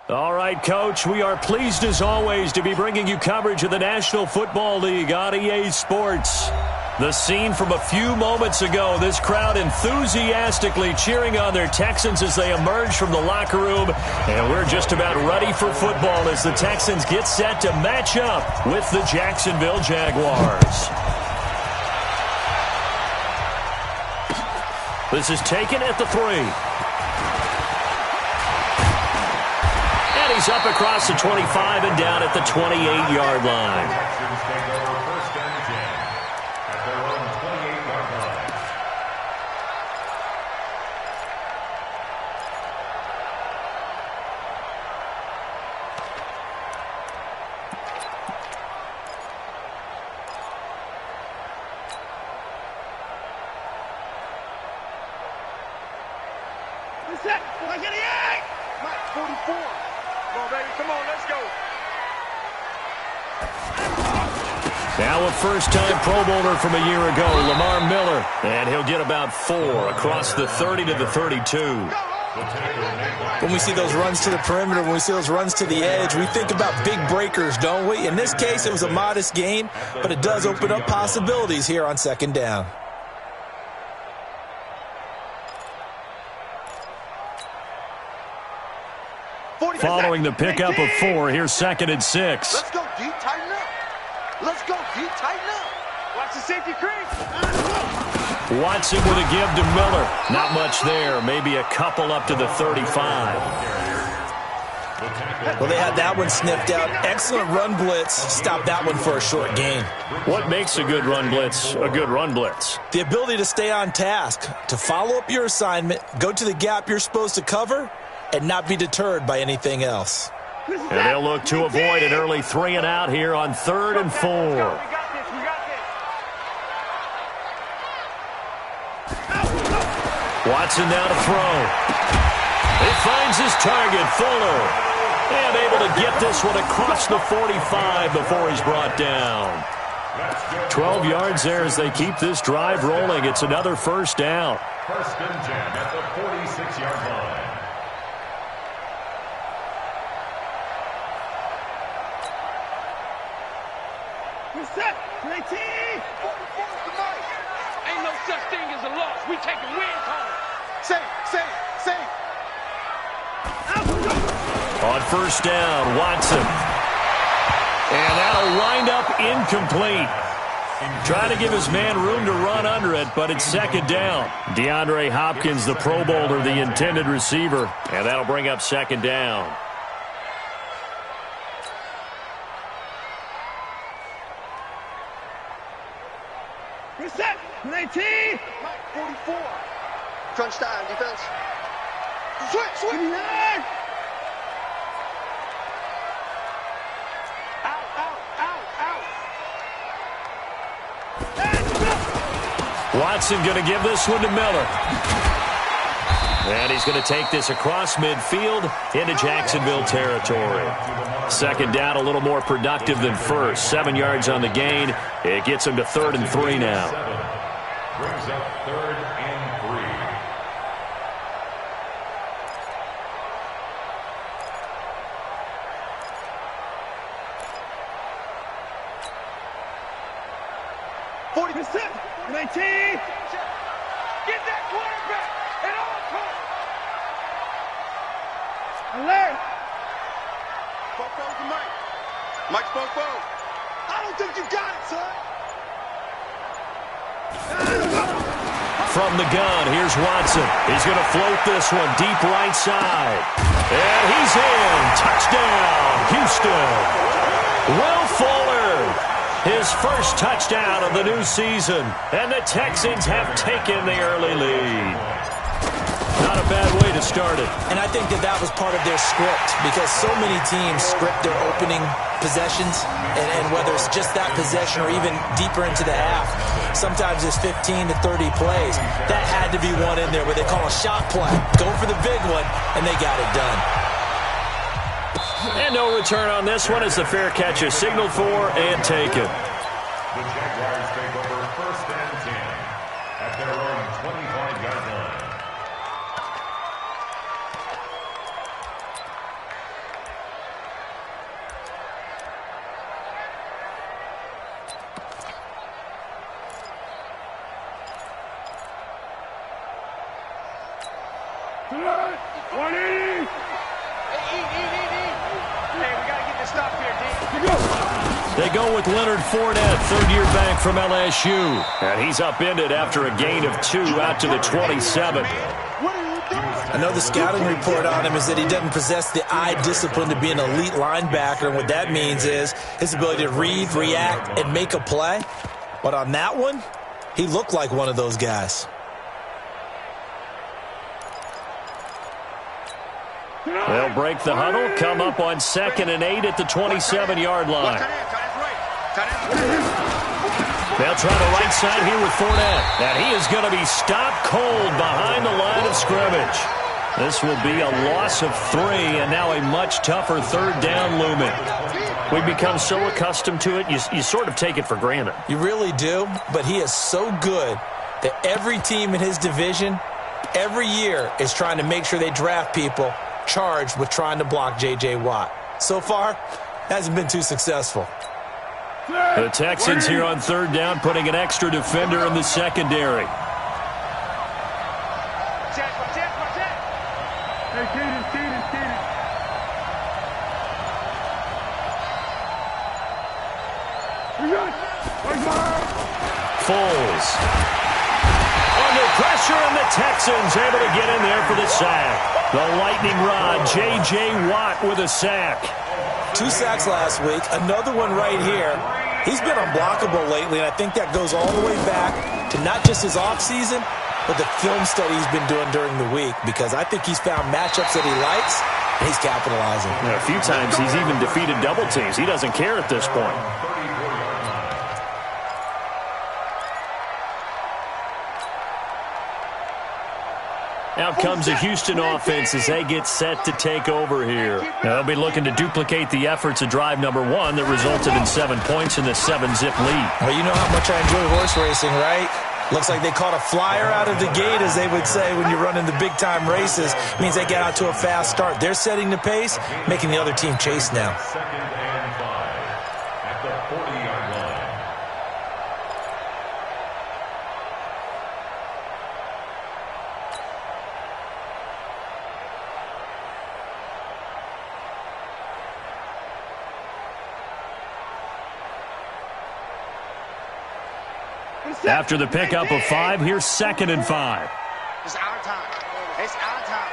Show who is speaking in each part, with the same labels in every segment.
Speaker 1: All right, Coach, we are pleased as always to be bringing you coverage of the National Football League on EA Sports. The scene from a few moments ago, this crowd enthusiastically cheering on their Texans as they emerge from the locker room. And we're just about ready for football as the Texans get set to match up with the Jacksonville Jaguars. This is taken at the 3. He's up across the 25 and down at the 28-yard line. Now a first-time Pro Bowler from a year ago, Lamar Miller. And he'll get about 4 across the 30 to the 32.
Speaker 2: When we see those runs to the perimeter, when we see those runs to the edge, we think about big breakers, don't we? In this case, it was a modest gain, but it does open up possibilities here on second down.
Speaker 1: Following the pickup of 4, here's 2nd and 6.
Speaker 3: Let's go deep, tighten up. Let's go deep, tighten up. Watch the safety creep.
Speaker 1: Watson with a give to Miller. Not much there. Maybe a couple up to the 35.
Speaker 2: Well, they had that one sniffed out. Excellent run blitz. Stop that one for a short gain.
Speaker 1: What makes a good run blitz a good run blitz?
Speaker 2: The ability to stay on task, to follow up your assignment, go to the gap you're supposed to cover, and not be deterred by anything else.
Speaker 1: And they'll look to avoid an early 3 and out here on 3rd and 4. Watson now to throw. He finds his target, Fuller. And able to get this one across the 45 before he's brought down. 12 yards there as they keep this drive rolling. It's another first down.
Speaker 4: First and 10 at the 46-yard line.
Speaker 3: Set, 19! 44 to Mike. Ain't no such thing as a loss. We taking wins home. Save.
Speaker 1: On first down, Watson. And that'll wind up incomplete. Trying to give his man room to run under it, but it's second down. DeAndre Hopkins, the Pro Bowler, the intended receiver. And that'll bring up second down.
Speaker 3: Reset, 19! 44. Crunch time, defense. Switch!
Speaker 1: Watson going to give this one to Miller. And he's going to take this across midfield into Jacksonville territory. Second down, a little more productive than first. 7 yards on the gain. It gets him to 3rd and 3 now.
Speaker 4: Brings up 3rd and 3.
Speaker 3: Percent, 19. Get that quarterback at all costs. Alert. Popo to Mike. Mike Popo. I don't think you got it, son.
Speaker 1: From the gun, here's Watson. He's going to float this one deep right side. And he's in. Touchdown, Houston. Will Fuller. His first touchdown of the new season. And the Texans have taken the early lead. Not a bad way to start it.
Speaker 2: And I think that was part of their script, because so many teams script their opening possessions, and whether it's just that possession or even deeper into the half, sometimes it's 15 to 30 plays. That had to be one in there where they call a shot play. Go for the big one, and they got it done.
Speaker 1: And no return on this one as the fair catch is signaled for and taken.
Speaker 4: The Jaguars take over 1st and 10 at their own 25-yard line.
Speaker 3: 180. Hey, we got to get this stop here, D.
Speaker 1: They go with Leonard Fournette, third-year back from LSU. And he's upended after a gain of 2 out to the 27.
Speaker 2: I know the scouting report on him is that he doesn't possess the eye discipline to be an elite linebacker. And what that means is his ability to read, react, and make a play. But on that one, he looked like one of those guys.
Speaker 1: They'll break the huddle, come up on 2nd and 8 at the 27-yard line. They'll try the right side here with Fournette. And he is going to be stopped cold behind the line of scrimmage. This will be a loss of 3, and now a much tougher third down looming. We've become so accustomed to it, you sort of take it for granted.
Speaker 2: You really do, but he is so good that every team in his division, every year, is trying to make sure they draft people charged with trying to block J.J. Watt. So far, hasn't been too successful.
Speaker 1: The Texans here on third down, putting an extra defender in the secondary. Foles. Under pressure, and the Texans able to get in there for the sack. The lightning rod, J.J. Watt with a sack.
Speaker 2: 2 sacks last week, another one right here. He's been unblockable lately, and I think that goes all the way back to not just his offseason, but the film study he's been doing during the week, because I think he's found matchups that he likes, and he's capitalizing.
Speaker 1: A few times he's even defeated double teams. He doesn't care at this point. Out comes the Houston offense as they get set to take over here. Now, they'll be looking to duplicate the efforts of drive number 1 that resulted in 7 points in the 7-zip lead.
Speaker 2: Well, you know how much I enjoy horse racing, right? Looks like they caught a flyer out of the gate, as they would say when you're running the big-time races. It means they get out to a fast start. They're setting the pace, making the other team chase now.
Speaker 4: 2nd and 5 at the 40-yard line.
Speaker 1: After the pickup of 5, here's 2nd and 5.
Speaker 3: It's our time. It's our time.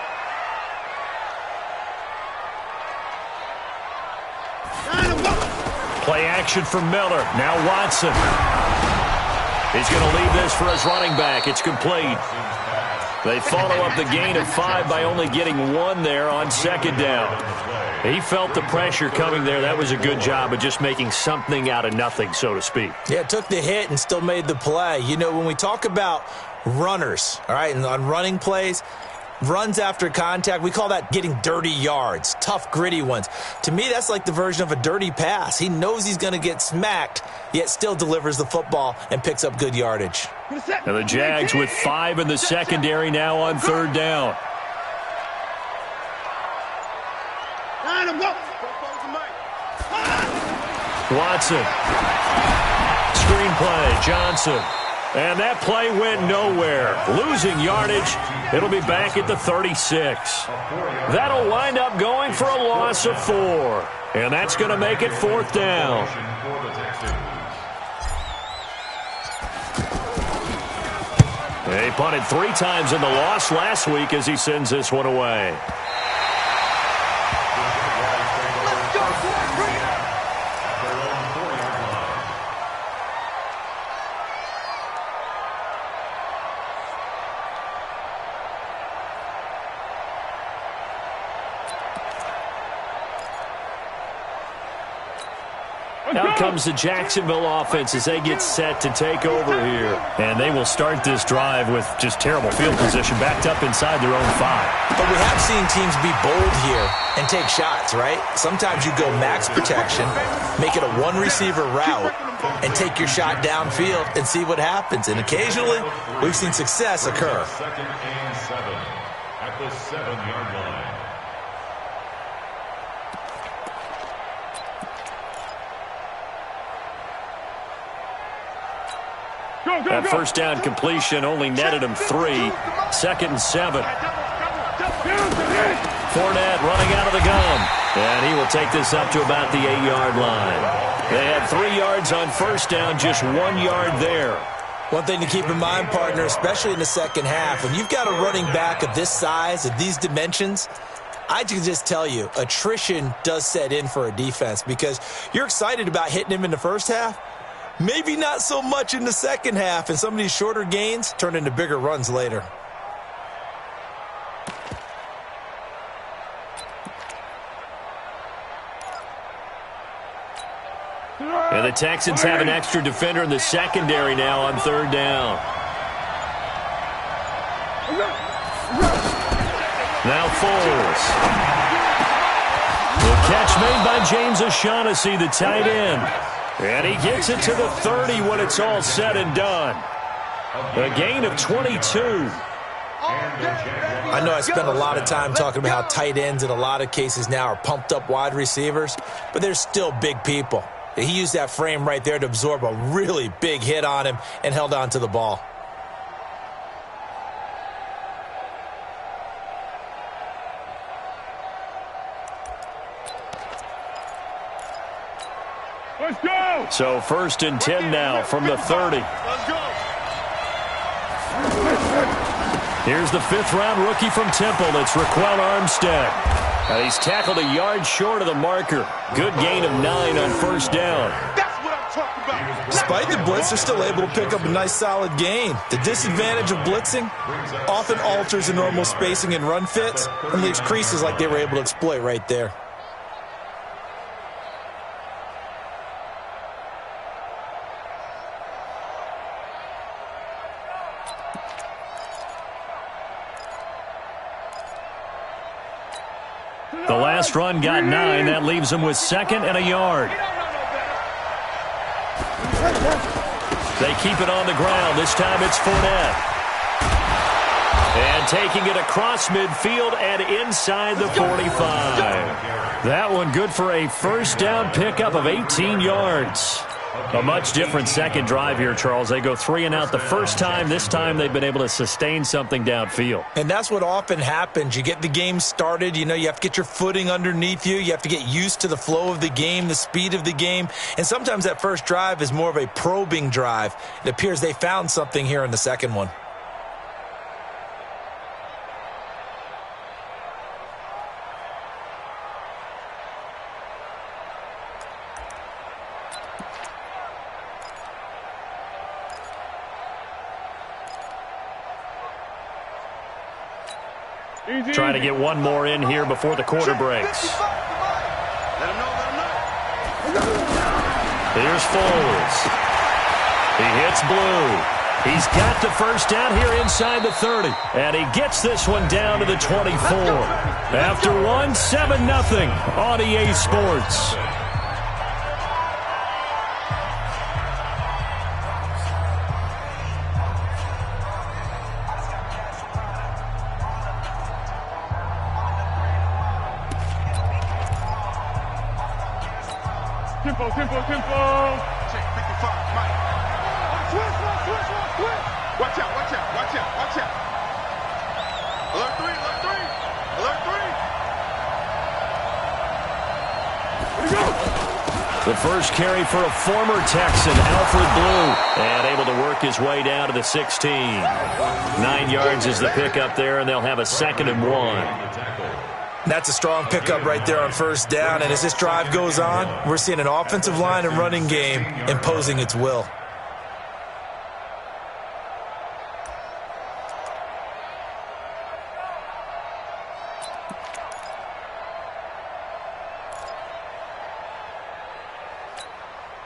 Speaker 1: Play action from Miller. Now Watson. He's going to leave this for his running back. It's complete. They follow up the gain of 5 by only getting 1 there on 2nd down. He felt the pressure coming there. That was a good job of just making something out of nothing, so to speak.
Speaker 2: Yeah, took the hit and still made the play. You know, when we talk about runners, all right, and on running plays, runs after contact, we call that getting dirty yards, tough, gritty ones. To me, that's like the version of a dirty pass. He knows he's going to get smacked, yet still delivers the football and picks up good yardage.
Speaker 1: Now the Jags with 5 in the secondary now on 3rd down. Watson. Screenplay, Johnson. And that play went nowhere. Losing yardage. It'll be back at the 36. That'll wind up going for a loss of 4. And that's going to make it 4th down. He punted 3 times in the loss last week as he sends this one away. Out comes the Jacksonville offense as they get set to take over here. And they will start this drive with just terrible field position, backed up inside their own 5.
Speaker 2: But we have seen teams be bold here and take shots, right? Sometimes you go max protection, make it a one-receiver route, and take your shot downfield and see what happens. And occasionally, we've seen success occur.
Speaker 4: 2nd and 7 at the 7-yard line.
Speaker 1: That first down completion only netted him 3. 2nd and 7. Fournette running out of the gun. And he will take this up to about the 8-yard line. They had 3 yards on first down, just 1 yard there.
Speaker 2: One thing to keep in mind, partner, especially in the second half, when you've got a running back of this size, of these dimensions, I can just tell you, attrition does set in for a defense because you're excited about hitting him in the first half. Maybe not so much in the second half, and some of these shorter gains turn into bigger runs later.
Speaker 1: And the Texans have an extra defender in the secondary now on third down. Now Foles. The catch made by James O'Shaughnessy, the tight end. And he gets it to the 30 when it's all said and done. A gain of 22.
Speaker 2: I know I spend a lot of time talking about how tight ends in a lot of cases now are pumped up wide receivers, but they're still big people. He used that frame right there to absorb a really big hit on him and held on to the ball.
Speaker 3: Let's go!
Speaker 1: So 1st and 10 now from the 30.
Speaker 3: Let's go!
Speaker 1: Here's the 5th-round rookie from Temple. It's Raquel Armstead. He's tackled a yard short of the marker. Good gain of 9 on first down.
Speaker 3: That's what I'm talking about.
Speaker 2: Despite the blitz, they're still able to pick up a nice solid gain. The disadvantage of blitzing often alters the normal spacing and run fits and leaves creases like they were able to exploit right there.
Speaker 1: The last run got 9. That leaves him with 2nd and a yard. They keep it on the ground. This time it's Fournette. And taking it across midfield and inside the 45. That one good for a first down pickup of 18 yards. A much different second drive here, Charles. They go 3 and out the first time. This time they've been able to sustain something downfield.
Speaker 2: And that's what often happens. You get the game started. You know, you have to get your footing underneath you. You have to get used to the flow of the game, the speed of the game. And sometimes that first drive is more of a probing drive. It appears they found something here in the second one.
Speaker 1: Trying to get one more in here before the quarter breaks.
Speaker 3: Let him know, let him know.
Speaker 1: Here's Foles. He hits Blue. He's got the first down here inside the 30. And he gets this one down to the 24. After one, 7-0 on EA Sports.
Speaker 3: Tempo. Check 55, Mike. Switch. Watch out. Alert 3. Here we go.
Speaker 1: The first carry for a former Texan, Alfred Blue, and able to work his way down to the 16. 9 yards is the pickup there, and they'll have a 2nd and 1.
Speaker 2: That's a strong pickup right there on first down. And as this drive goes on, we're seeing an offensive line and running game imposing its will.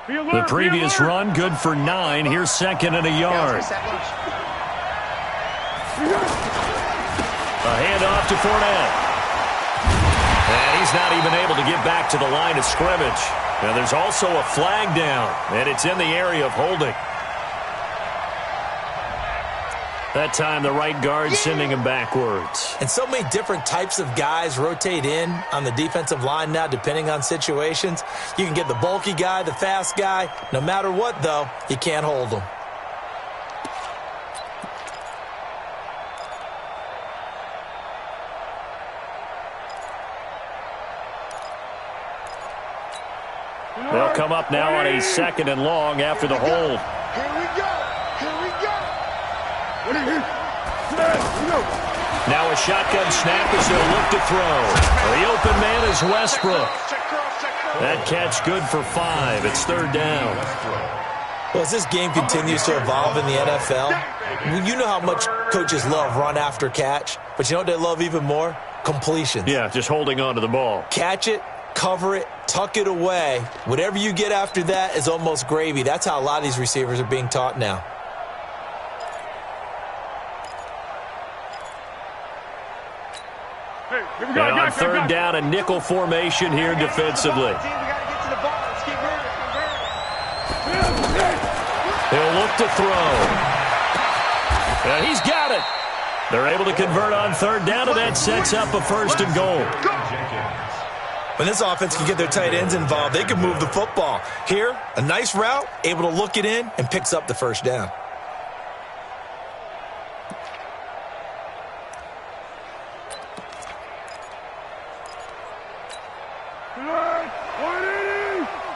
Speaker 1: The previous run, good for 9. Here's 2nd and a yard. A handoff to Fournette. And he's not even able to get back to the line of scrimmage. Now there's also a flag down, and it's in the area of holding. That time the right guard sending him backwards.
Speaker 2: And so many different types of guys rotate in on the defensive line now depending on situations. You can get the bulky guy, the fast guy. No matter what, though, you can't hold them.
Speaker 1: They'll come up now on a 2nd and long after the hold.
Speaker 3: Here we go. Here we go.
Speaker 1: Now a shotgun snap as they'll look to throw. The open man is Westbrook. That catch good for 5. It's 3rd down.
Speaker 2: Well, as this game continues to evolve in the NFL, you know how much coaches love run after catch, but you know what they love even more? Completions.
Speaker 1: Yeah, just holding on to the ball.
Speaker 2: Catch it, cover it, tuck it away. Whatever you get after that is almost gravy. That's how a lot of these receivers are being taught now.
Speaker 1: And on 3rd down, a nickel formation here defensively. He'll look to throw. And he's got it. They're able to convert on 3rd down, and that sets up a 1st and goal.
Speaker 2: When this offense can get their tight ends involved, they can move the football. Here, a nice route, able to look it in, and picks up the 1st down.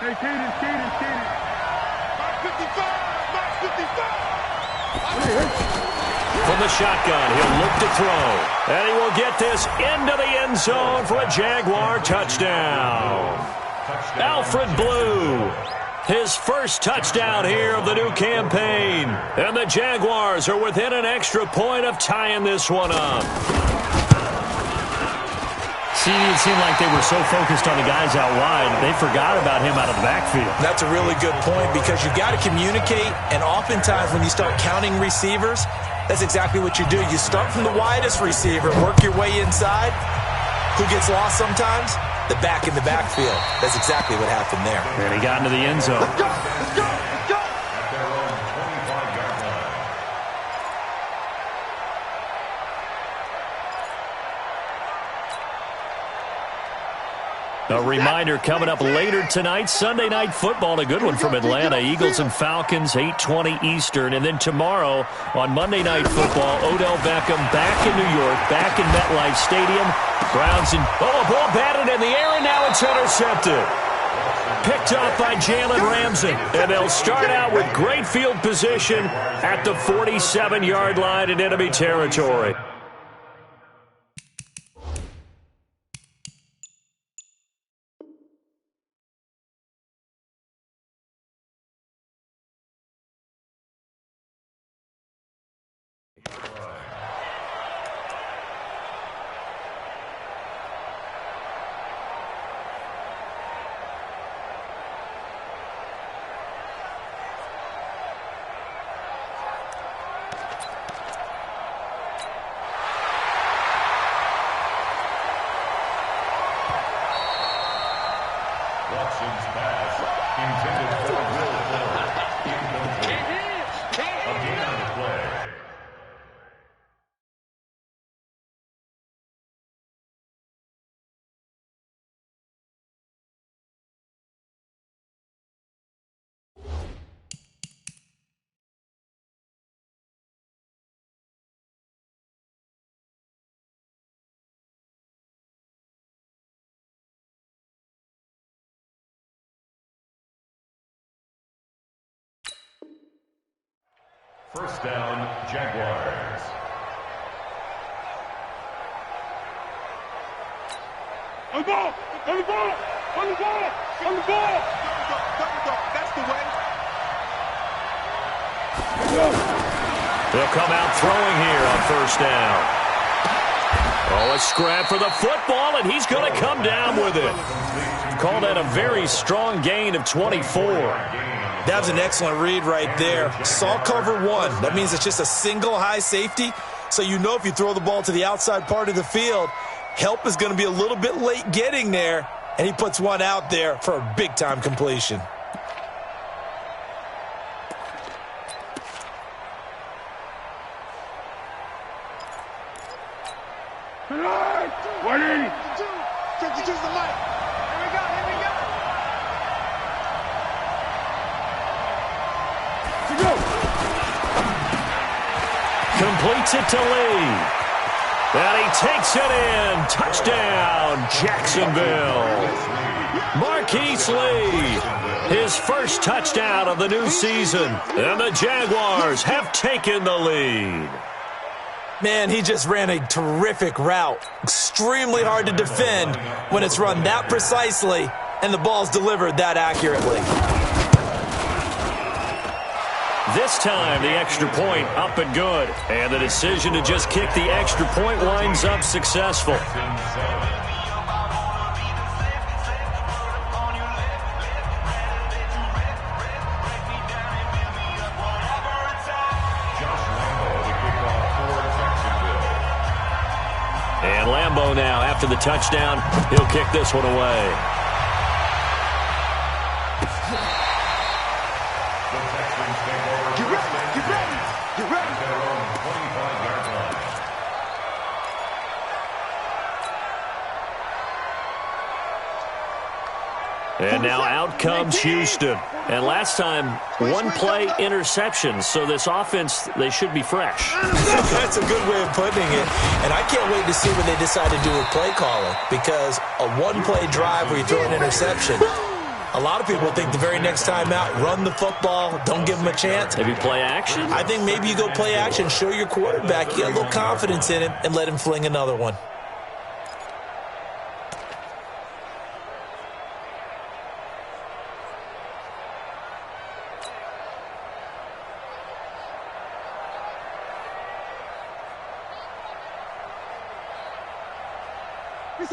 Speaker 3: Hey, Kaden. 55.
Speaker 1: From the shotgun, he'll look to throw. And he will get this into the end zone for a Jaguar touchdown. Alfred Blue, his first touchdown here of the new campaign. And the Jaguars are within an extra point of tying this one up. See, it seemed like they were so focused on the guys out wide, they forgot about him out of the backfield.
Speaker 2: That's a really good point because you've got to communicate, and oftentimes when you start counting receivers, that's exactly what you do. You start from the widest receiver, work your way inside. Who gets lost sometimes? The back in the backfield. That's exactly what happened there.
Speaker 1: And he got into the end zone.
Speaker 3: Let's go. Let's go. Let's go.
Speaker 4: At their own 25-yard line.
Speaker 1: A reminder coming up later tonight, Sunday Night Football, a good one from Atlanta. Eagles and Falcons, 8:20 Eastern. And then tomorrow on Monday Night Football, Odell Beckham back in New York, back in MetLife Stadium. Browns and, a ball batted in the air, and now it's intercepted. Picked off by Jalen Ramsey. And they'll start out with great field position at the 47-yard line in enemy territory.
Speaker 4: Watson's pass intended for Will Fuller. Incomplete. A gain on the play. First down, Jaguars.
Speaker 3: On the ball! On the ball! On the ball! On the ball! That's the way.
Speaker 1: They'll come out throwing here on 1st down. Oh, a scrap for the football, and he's going to come down with it. Called that a very strong gain of 24.
Speaker 2: That was an excellent read right there. Saw cover 1. That means it's just a single high safety. So you know if you throw the ball to the outside part of the field, help is going to be a little bit late getting there. And he puts one out there for a big-time completion.
Speaker 1: Completes it to Lee. And he takes it in. Touchdown, Jacksonville. Marquise Lee, his first touchdown of the new season, and the Jaguars have taken the lead.
Speaker 2: Man, he just ran a terrific route. Extremely hard to defend when it's run that precisely and the ball's delivered that accurately.
Speaker 1: This time, the extra point up and good. And the decision to just kick the extra point winds up successful. And Lambeau now, after the touchdown, he'll kick this one away. And now out comes Houston. And last time, one-play interception. So this offense, they should be fresh.
Speaker 2: That's a good way of putting it. And I can't wait to see what they decide to do with play calling. Because a one-play drive where you throw an interception, a lot of people think the very next time out, run the football, don't give them a chance.
Speaker 1: Maybe play action?
Speaker 2: I think maybe you go play action, show your quarterback, you get a little confidence in him, and let him fling another one.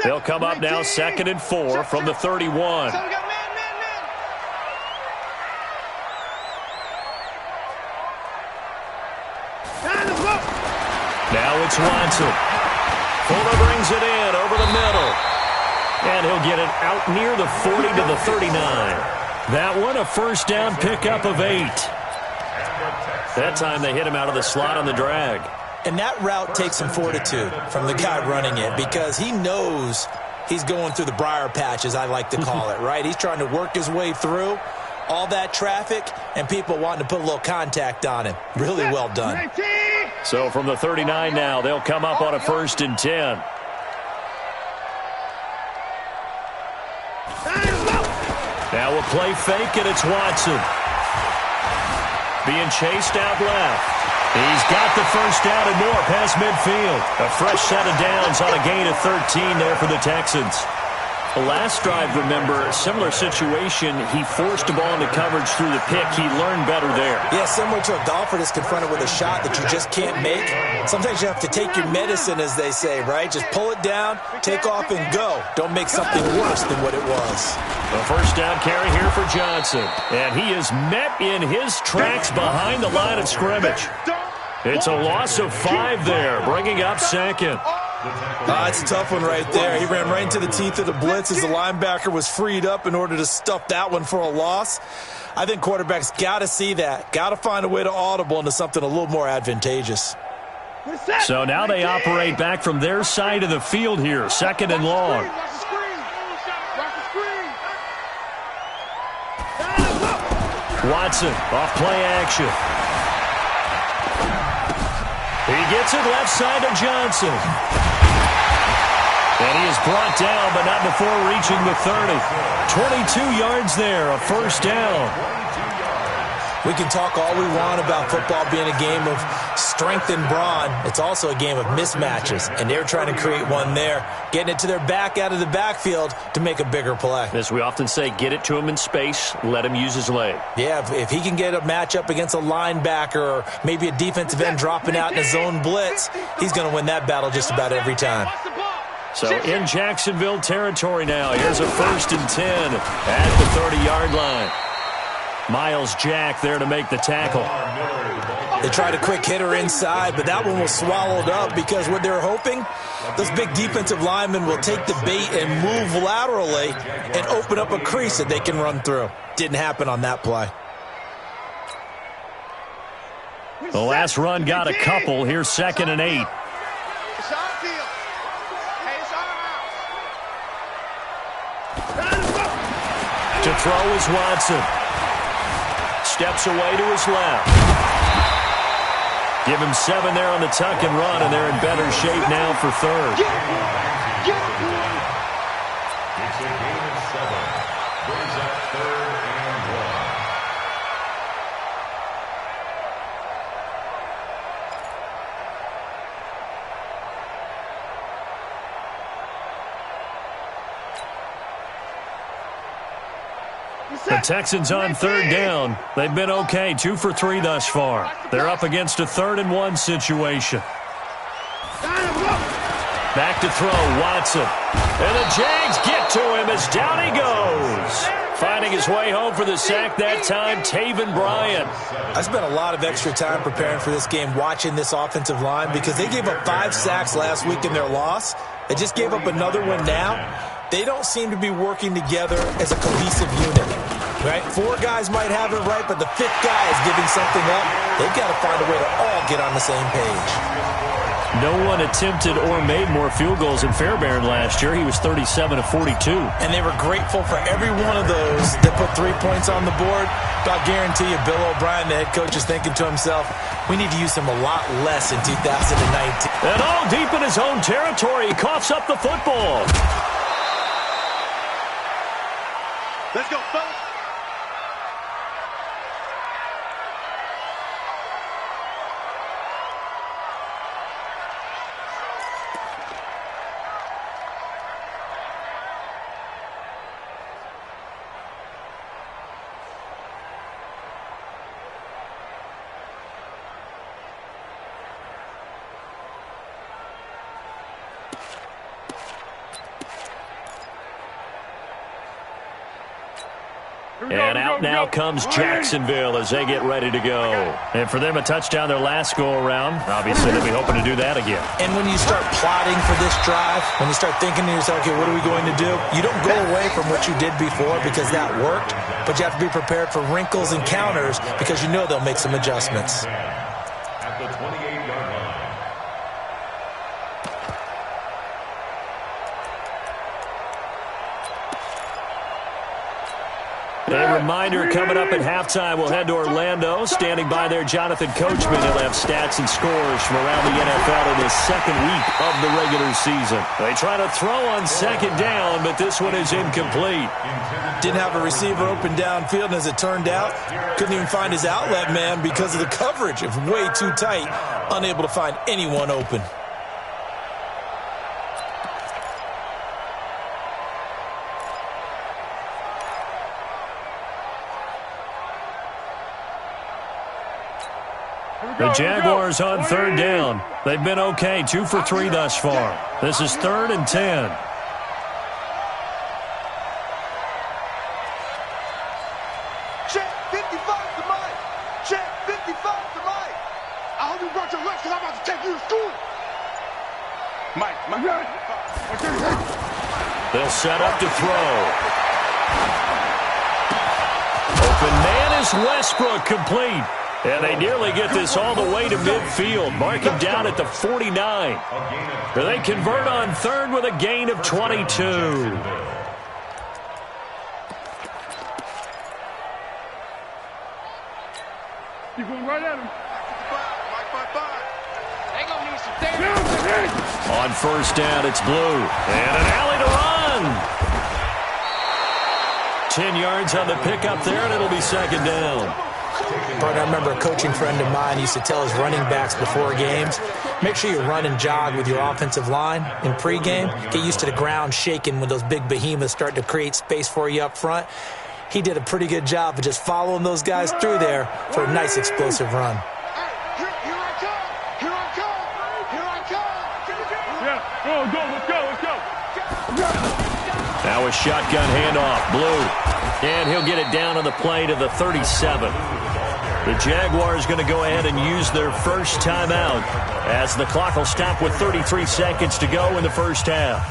Speaker 1: They'll come up now 2nd and 4 from the 31. Now it's Watson. Fuller brings it in over the middle. And he'll get it out near the 40 to the 39. That one a first down pickup of 8. That time they hit him out of the slot on the drag.
Speaker 2: And that route takes some fortitude from the guy running it because he knows he's going through the briar patch, as I like to call it, right? He's trying to work his way through all that traffic and people wanting to put a little contact on him. Really well done.
Speaker 1: So from the 39 now, they'll come up on a 1st and 10. Now a play fake, and it's Watson. Being chased out left. He's got the first down and more past midfield. A fresh set of downs on a gain of 13 there for the Texans. The last drive, remember, similar situation. He forced a ball into coverage through the pick. He learned better there.
Speaker 2: Yeah, similar to a golfer that's confronted with a shot that you just can't make. Sometimes you have to take your medicine, as they say, right? Just pull it down, take off, and go. Don't make something worse than what it was.
Speaker 1: A first down carry here for Johnson. And he is met in his tracks behind the line of scrimmage. It's a loss of 5 there, bringing up 2nd.
Speaker 2: It's a tough one right there. He ran right into the teeth of the blitz as the linebacker was freed up in order to stuff that one for a loss. I think quarterbacks got to see that. Got to find a way to audible into something a little more advantageous.
Speaker 1: So now they operate back from their side of the field here, 2nd and long. Watson off play action. He gets it left side to Johnson. And he is brought down, but not before reaching the 30. 22 yards there, a first down.
Speaker 2: We can talk all we want about football being a game of strength and brawn. It's also a game of mismatches, and they're trying to create one there, getting it to their back out of the backfield to make a bigger play.
Speaker 1: As we often say, get it to him in space, let him use his leg.
Speaker 2: Yeah, if he can get a matchup against a linebacker or maybe a defensive end dropping out in a zone blitz, he's going to win that battle just about every time.
Speaker 1: So in Jacksonville territory now, here's a 1st and 10 at the 30-yard line. Miles Jack there to make the tackle.
Speaker 2: They tried a quick hitter inside, but that one was swallowed up because what they're hoping, those big defensive linemen will take the bait and move laterally and open up a crease that they can run through. Didn't happen on that play.
Speaker 1: The last run got a couple. Here's 2nd and 8. To throw is Watson. Steps away to his left. Give him 7 there on the tuck and run, and they're in better shape now for 3rd.
Speaker 4: It's a game of 7. Brings up 3rd and 1.
Speaker 1: The Texans on 3rd down. They've been okay, 2 for 3 thus far. They're up against a 3rd and 1 situation. Back to throw, Watson. And the Jags get to him as down he goes. Finding his way home for the sack that time, Taven Bryan.
Speaker 2: I spent a lot of extra time preparing for this game, watching this offensive line, because they gave up 5 sacks last week in their loss. They just gave up another one now. They don't seem to be working together as a cohesive unit. Right? 4 guys might have it right, but the 5th guy is giving something up. They've got to find a way to all get on the same page.
Speaker 1: No one attempted or made more field goals in Fairbairn last year. He was 37 of 42.
Speaker 2: And they were grateful for every one of those that put 3 points on the board. But I guarantee you, Bill O'Brien, the head coach, is thinking to himself, we need to use him a lot less in 2019.
Speaker 1: And all deep in his own territory, he coughs up the football.
Speaker 3: Let's go, fellas.
Speaker 1: And out now comes Jacksonville as they get ready to go. And for them, a touchdown their last go-around. Obviously, they'll be hoping to do that again.
Speaker 2: And when you start plotting for this drive, when you start thinking to yourself, okay, what are we going to do? You don't go away from what you did before because that worked, but you have to be prepared for wrinkles and counters because you know they'll make some adjustments.
Speaker 4: At the 28-yard line.
Speaker 1: A reminder, coming up at halftime, we'll head to Orlando. Standing by there, Jonathan Coachman. He'll have stats and scores from around the NFL in his 2nd week of the regular season. They try to throw on 2nd down, but this one is incomplete.
Speaker 2: Didn't have a receiver open downfield, and as it turned out, couldn't even find his outlet man because of the coverage. It was way too tight, unable to find anyone open.
Speaker 1: The Jaguars on 3rd down. They've been okay, 2 for 3 thus far. This is 3rd and 10.
Speaker 3: Check 55 to Mike. Check 55 to Mike. I hope you brought your lunch because I'm about to take you to school. Mike.
Speaker 1: They'll set up to throw. Open man is Westbrook, complete. And they nearly get this all the way to midfield. Mark him down at the 49. They convert on 3rd with a gain of 22.
Speaker 3: You're going right at him. Mike, 5. They gonna need some damage.
Speaker 1: On 1st down, it's Blue. And an alley to run. 10 yards on the pickup there, and it'll be 2nd down.
Speaker 2: Partner, I remember a coaching friend of mine used to tell his running backs before games, make sure you run and jog with your offensive line in pregame. Get used to the ground shaking when those big behemoths start to create space for you up front. He did a pretty good job of just following those guys through there for a nice explosive run.
Speaker 3: Here I come. Yeah, let's go.
Speaker 1: Now a shotgun handoff, Blue. And he'll get it down on the play to the 37. The Jaguars going to go ahead and use their first timeout as the clock will stop with 33 seconds to go in the first half.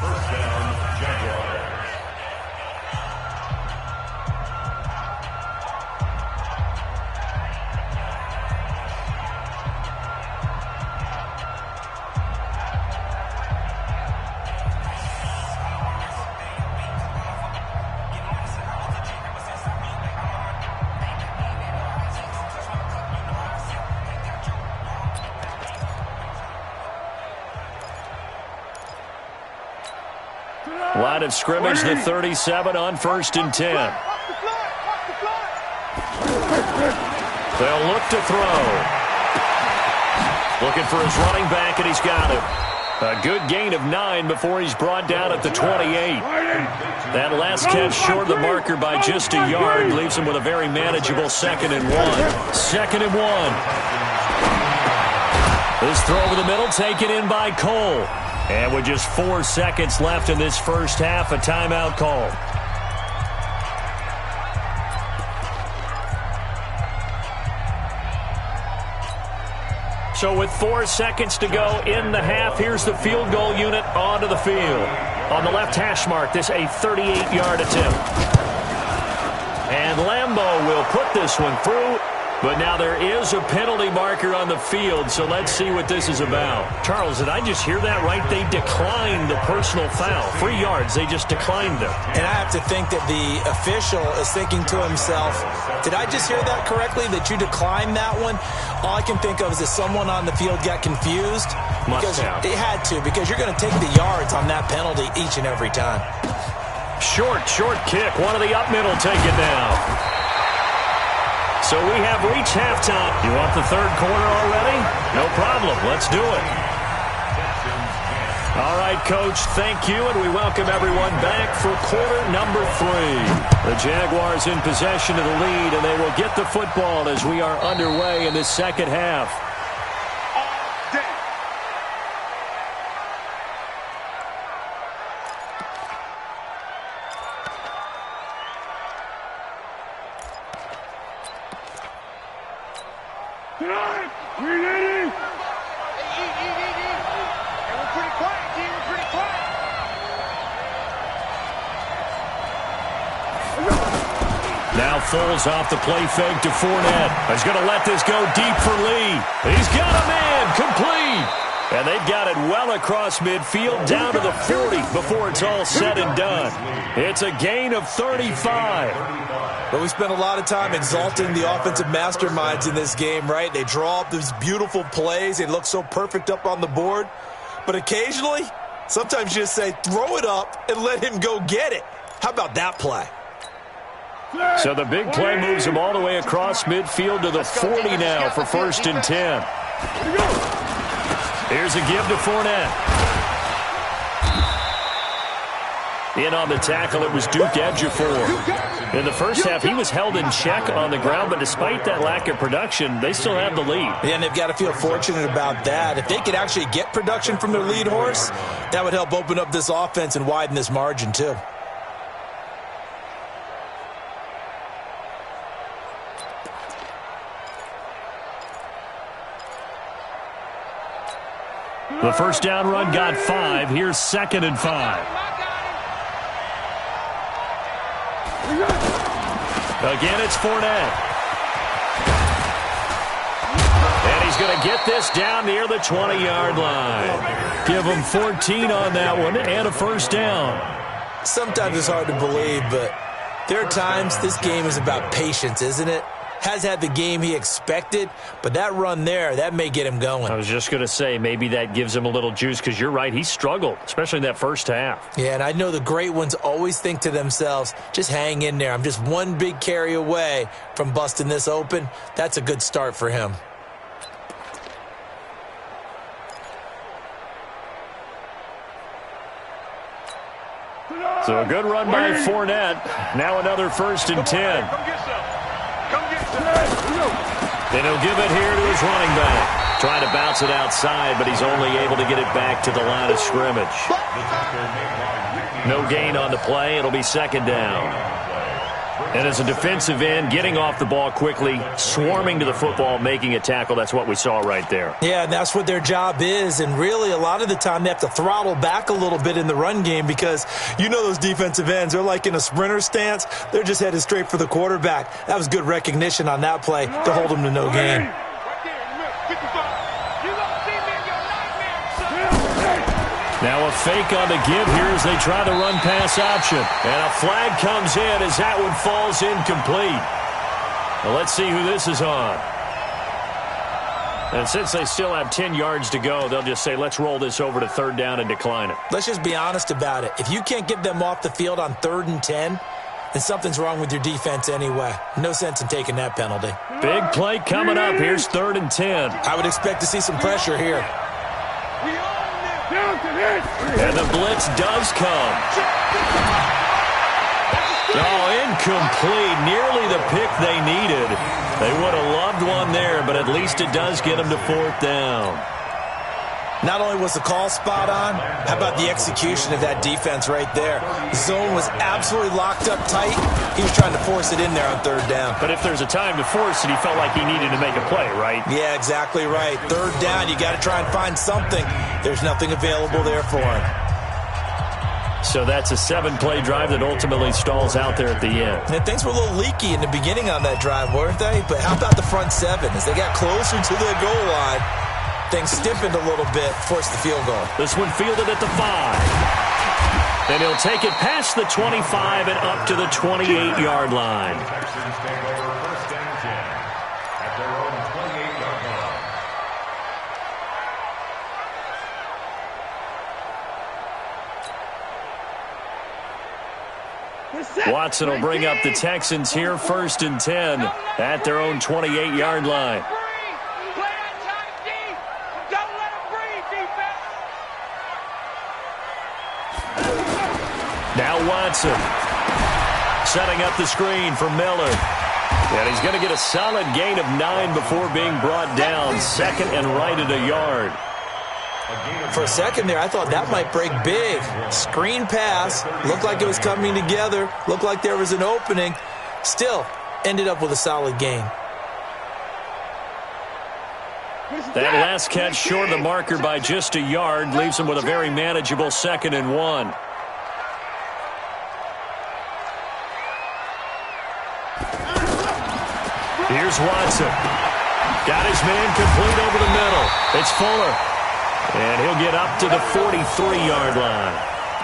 Speaker 1: Line of scrimmage, the 37 on 1st and 10. They'll look to throw. Looking for his running back, and he's got him. A good gain of 9 before he's brought down at the 28. That last catch short of the marker by just a yard leaves him with a very manageable 2nd and 1. 2nd and 1. This throw over the middle taken in by Cole. And with just 4 seconds left in this first half, a timeout call. So with 4 seconds to go in the half, here's the field goal unit onto the field. On the left hash mark, this a 38-yard attempt. And Lambeau will put this one through. But now there is a penalty marker on the field, so let's see what this is about. Charles, did I just hear that right? They declined the personal foul. 3 yards, they just declined them.
Speaker 2: And I have to think that the official is thinking to himself, did I just hear that correctly, that you declined that one? All I can think of is that someone on the field got confused.
Speaker 1: Must have.
Speaker 2: It had to, because you're going to take the yards on that penalty each and every time.
Speaker 1: Short kick. One of the up middle take it now. So we have reached halftime. You want the 3rd quarter already? No problem. Let's do it. All right, Coach, thank you, and we welcome everyone back for quarter number 3. The Jaguars in possession of the lead, and they will get the football as we are underway in the second half. Now Foles off the play fake to Fournette. He's going to let this go deep for Lee. He's got a man complete. And they've got it well across midfield down to the 40 before it's all said and done. It's a gain of 35.
Speaker 2: But we spent a lot of time exalting the offensive masterminds in this game, right? They draw up these beautiful plays. They look so perfect up on the board. But occasionally, sometimes you just say, throw it up and let him go get it. How about that play?
Speaker 1: So the big play moves him all the way across midfield to the 40 now for 1st and 10. Here's a give to Fournette. In on the tackle, it was Duke Ejiofor. In the first half, he was held in check on the ground, but despite that lack of production, they still have the lead.
Speaker 2: Yeah, and they've got to feel fortunate about that. If they could actually get production from their lead horse, that would help open up this offense and widen this margin too.
Speaker 1: The first down run got 5. Here's 2nd and 5. Again, it's Fournette. And he's going to get this down near the 20-yard line. Give him 14 on that one and a first down.
Speaker 2: Sometimes it's hard to believe, but there are times this game is about patience, isn't it? Has had the game he expected, but that run there, that may get him going.
Speaker 1: I was just going to say, maybe that gives him a little juice, because you're right, he struggled, especially in that first half.
Speaker 2: Yeah, and I know the great ones always think to themselves, just hang in there. I'm just one big carry away from busting this open. That's a good start for him.
Speaker 1: So a good run by Fournette. Now another 1st and 10. And he'll give it here to his running back. Trying to bounce it outside, but he's only able to get it back to the line of scrimmage. No gain on the play. It'll be 2nd down. And as a defensive end, getting off the ball quickly, swarming to the football, making a tackle, that's what we saw right there.
Speaker 2: Yeah, and that's what their job is. And really, a lot of the time, they have to throttle back a little bit in the run game because you know those defensive ends, they're like in a sprinter stance. They're just headed straight for the quarterback. That was good recognition on that play to hold them to no gain.
Speaker 1: Now a fake on the give here as they try the run-pass option. And a flag comes in as that one falls incomplete. Well, let's see who this is on. And since they still have 10 yards to go, they'll just say, let's roll this over to 3rd down and decline it.
Speaker 2: Let's just be honest about it. If you can't get them off the field on 3rd and 10, then something's wrong with your defense anyway. No sense in taking that penalty.
Speaker 1: Big play coming up. Here's 3rd and 10.
Speaker 2: I would expect to see some pressure here.
Speaker 1: And the blitz does come. Oh, incomplete. Nearly the pick they needed. They would have loved one there, but at least it does get them to 4th down.
Speaker 2: Not only was the call spot on, how about the execution of that defense right there? The zone was absolutely locked up tight. He was trying to force it in there on 3rd down.
Speaker 1: But if there's a time to force it, he felt like he needed to make a play, right?
Speaker 2: Yeah, exactly right. 3rd down, you got to try and find something. There's nothing available there for him.
Speaker 1: So that's a 7-play drive that ultimately stalls out there at the end.
Speaker 2: And things were a little leaky in the beginning on that drive, weren't they? But how about the front 7? As they got closer to the goal line, things stiffened a little bit, forced the field goal.
Speaker 1: This one fielded at the 5. And he'll take it past the 25 and up to the 28-yard line.
Speaker 4: Texans take over 1st and 10 at their own 28-yard line.
Speaker 1: Watson will bring up the Texans here 1st and 10 at their own 28-yard line. Now Watson setting up the screen for Miller. And he's going to get a solid gain of 9 before being brought down. 2nd and right at a yard.
Speaker 2: For a second there, I thought that might break big. Screen pass. Looked like it was coming together. Looked like there was an opening. Still, ended up with a solid gain.
Speaker 1: That last catch short of the marker by just a yard leaves him with a very manageable 2nd and 1. Here's Watson. Got his man complete over the middle. It's Fuller. And he'll get up to the 43-yard line.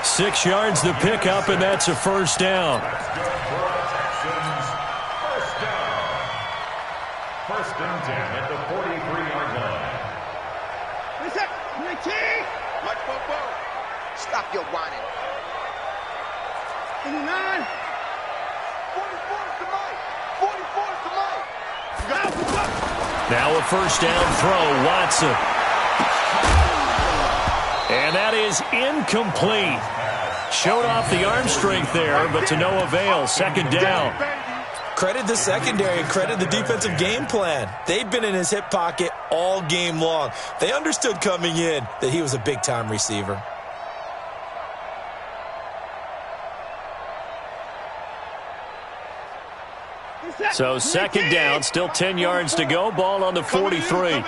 Speaker 1: 6 yards to pick up, and that's a 1st down.
Speaker 4: Texans, 1st down. 1st and 10 at the 43-yard line.
Speaker 3: Like football. Stop your whining. 49. 44 is the mic. 44 is the mic.
Speaker 1: Now a 1st down throw, Watson. And that is incomplete. Showed off the arm strength there, but to no avail. 2nd down.
Speaker 2: Credit the secondary and credit the defensive game plan. They've been in his hip pocket all game long. They understood coming in that he was a big-time receiver.
Speaker 1: So 2nd down, still 10 yards to go. Ball on the 43.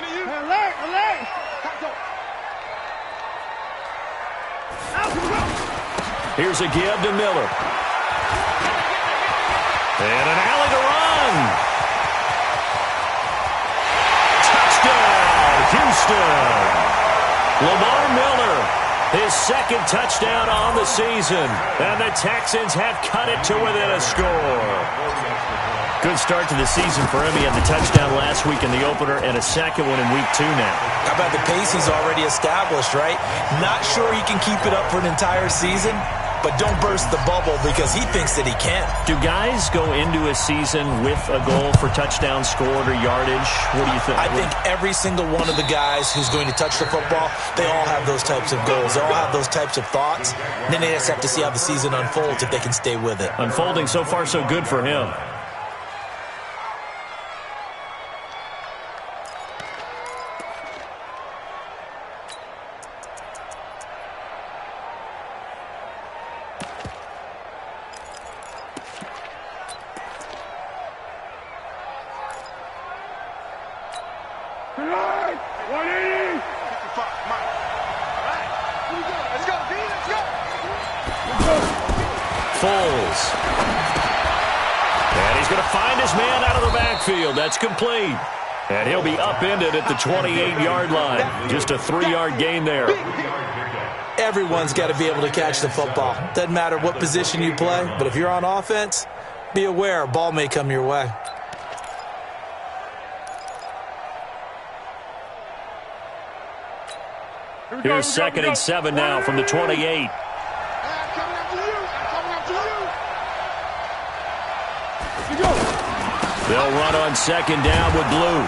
Speaker 1: Here's a give to Miller. And an alley to run. Touchdown, Houston. Lamar Miller, his 2nd touchdown on the season. And the Texans have cut it to within a score. Good start to the season for him. He had the touchdown last week in the opener and a 2nd one in week 2 now.
Speaker 2: How about the pace he's already established, right? Not sure he can keep it up for an entire season, but don't burst the bubble because he thinks that he can.
Speaker 1: Do guys go into a season with a goal for touchdown scored or yardage? What do you think?
Speaker 2: I think every single one of the guys who's going to touch the football, they all have those types of goals. They all have those types of thoughts. And then they just have to see how the season unfolds if they can stay with it.
Speaker 1: Unfolding so far so good for him. And he's going to find his man out of the backfield. That's complete. And he'll be upended at the 28-yard line. Just a 3-yard gain there.
Speaker 2: Everyone's got to be able to catch the football. Doesn't matter what position you play, but if you're on offense, be aware a ball may come your way.
Speaker 1: Here's 2nd and 7 now from the 28. They'll run on 2nd down with Blue.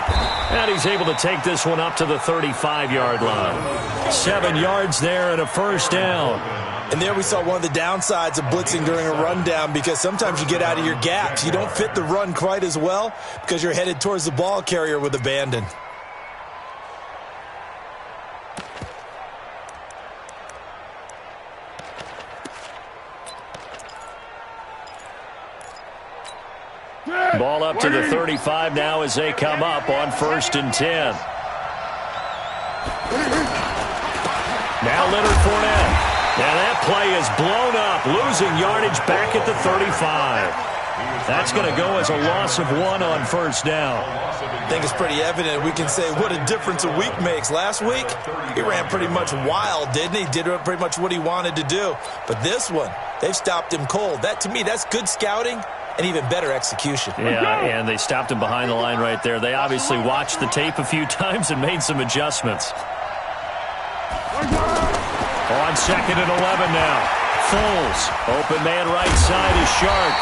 Speaker 1: And he's able to take this one up to the 35-yard line. 7 yards there and a first down.
Speaker 2: And there we saw one of the downsides of blitzing during a rundown, because sometimes you get out of your gaps. You don't fit the run quite as well because you're headed towards the ball carrier with abandon.
Speaker 1: Ball up to the 35 now as they come up on 1st and 10. Now Leonard Fournette. And that play is blown up, losing yardage back at the 35. That's going to go as a loss of 1 on 1st down.
Speaker 2: I think it's pretty evident. We can say what a difference a week makes. Last week, he ran pretty much wild, didn't he? Did pretty much what he wanted to do. But this one, they've stopped him cold. That, to me, that's good scouting and even better execution.
Speaker 1: Yeah, and they stopped him behind the line right there. They obviously watched the tape a few times and made some adjustments. On 2nd and 11 now. Foles. Open man right side is Sharp.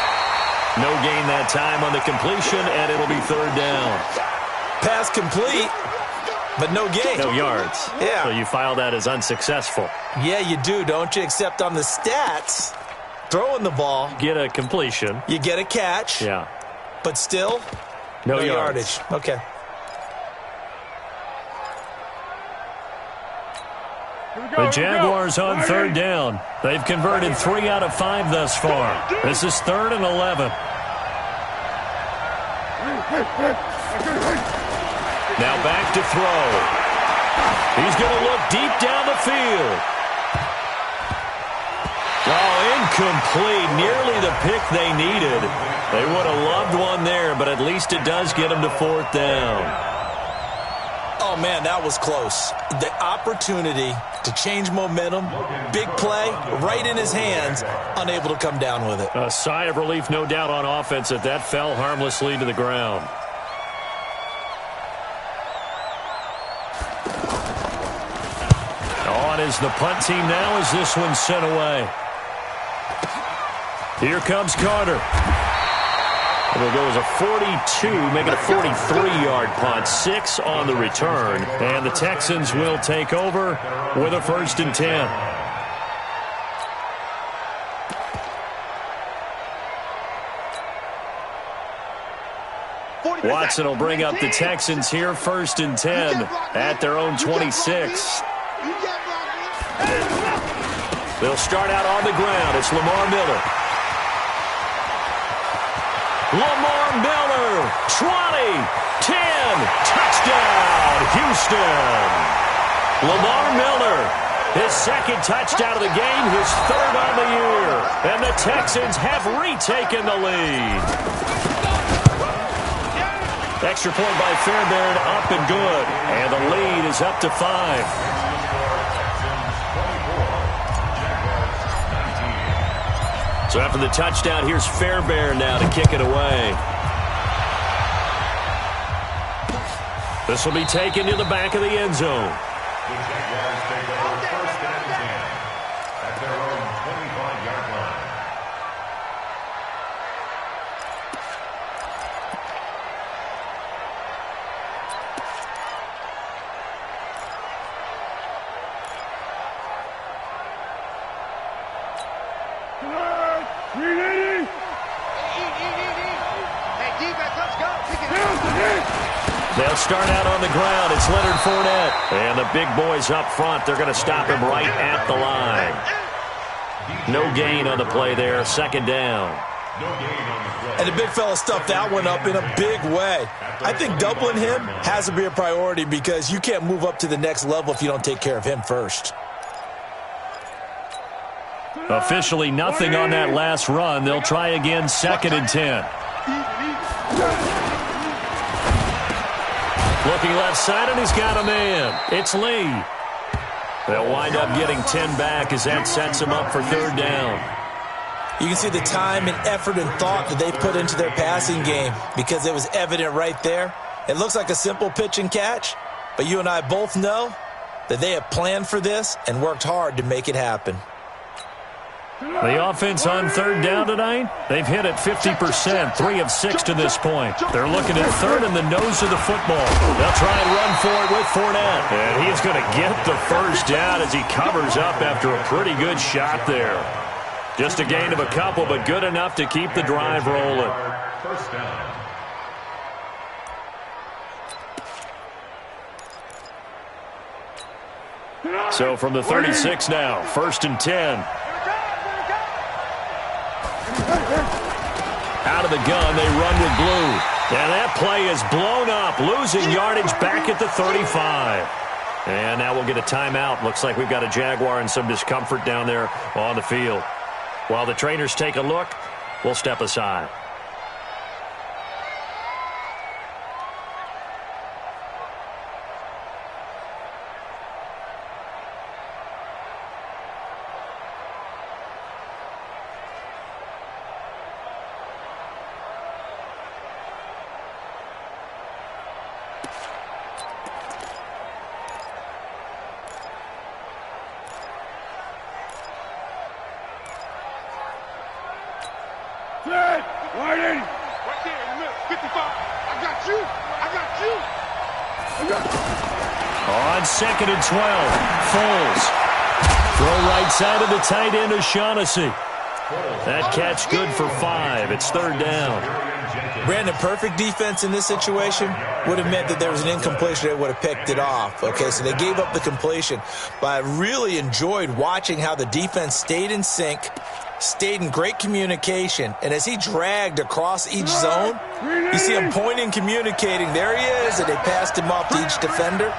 Speaker 1: No gain that time on the completion, and it'll be 3rd down.
Speaker 2: Pass complete, but no gain.
Speaker 1: No yards.
Speaker 2: Yeah.
Speaker 1: So you file that as unsuccessful.
Speaker 2: Yeah, you do, don't you? Except on the stats, throwing the ball.
Speaker 1: Get a completion.
Speaker 2: You get a catch.
Speaker 1: Yeah.
Speaker 2: But still,
Speaker 1: no
Speaker 2: yardage. Okay.
Speaker 1: The Jaguars on 3rd down. They've converted 3 out of 5 thus far. This is 3rd and 11. Now back to throw. He's going to look deep down the field. Oh, incomplete. Nearly the pick they needed. They would have loved one there, but at least it does get them to 4th down.
Speaker 2: Oh, man, that was close. The opportunity to change momentum, big play, right in his hands, unable to come down with it.
Speaker 1: A sigh of relief, no doubt, on offense that fell harmlessly to the ground. On is the punt team now as this one's sent away. Here comes Carter. It'll go as a 42, make it a 43-yard punt, 6 on the return. And the Texans will take over with a 1st and 10. Watson will bring up the Texans here, 1st and 10 at their own 26. They'll start out on the ground. It's Lamar Miller. Lamar Miller, 20, 10, touchdown, Houston. Lamar Miller, his 2nd touchdown of the game, his 3rd on the year. And the Texans have retaken the lead. Extra point by Fairbairn, up and good. And the lead is up to 5. So after the touchdown, here's Fairbairn now to kick it away. This will be taken to the back of the end zone.
Speaker 4: The Jaguars take over 1st and 10 at their own 25-yard line.
Speaker 1: They'll start out on the ground. It's Leonard Fournette. And the big boys up front, they're going to stop him right at the line. No gain on the play there. 2nd down.
Speaker 2: And the big fella stuffed that one up in a big way. I think doubling him has to be a priority because you can't move up to the next level if you don't take care of him first.
Speaker 1: Officially nothing on that last run. They'll try again, 2nd and 10. Looking left side, and he's got a man. It's Lee. They'll wind up getting 10 back as that sets them up for 3rd down.
Speaker 2: You can see the time and effort and thought that they put into their passing game because it was evident right there. It looks like a simple pitch and catch, but you and I both know that they have planned for this and worked hard to make it happen.
Speaker 1: The offense on third down tonight, they've hit it 50%, 3 of 6 to this point. They're looking at third in the nose of the football. They'll try and run for it with Fournette. And he's going to get the first down as he covers up after a pretty good shot there. Just a gain of a couple, but good enough to keep the drive rolling.
Speaker 4: First down.
Speaker 1: So from the 36 now, 1st and 10. Out of the gun, they run with blue. And that play is blown up, losing yardage back at the 35. And now we'll get a timeout. Looks like we've got a Jaguar and some discomfort down there on the field. While the trainers take a look, we'll step aside.
Speaker 3: Right there in the middle. 55. I got you.
Speaker 1: On 2nd and 12, Foles. Throw right side of the tight end, O'Shaughnessy. That catch good for 5. It's 3rd down.
Speaker 2: Brandon, perfect defense in this situation would have meant that there was an incompletion that would have picked it off. Okay, so they gave up the completion. But I really enjoyed watching how the defense stayed in sync, stayed in great communication, and as he dragged across each zone, you see him pointing, communicating. There he is, and they passed him off to each defender.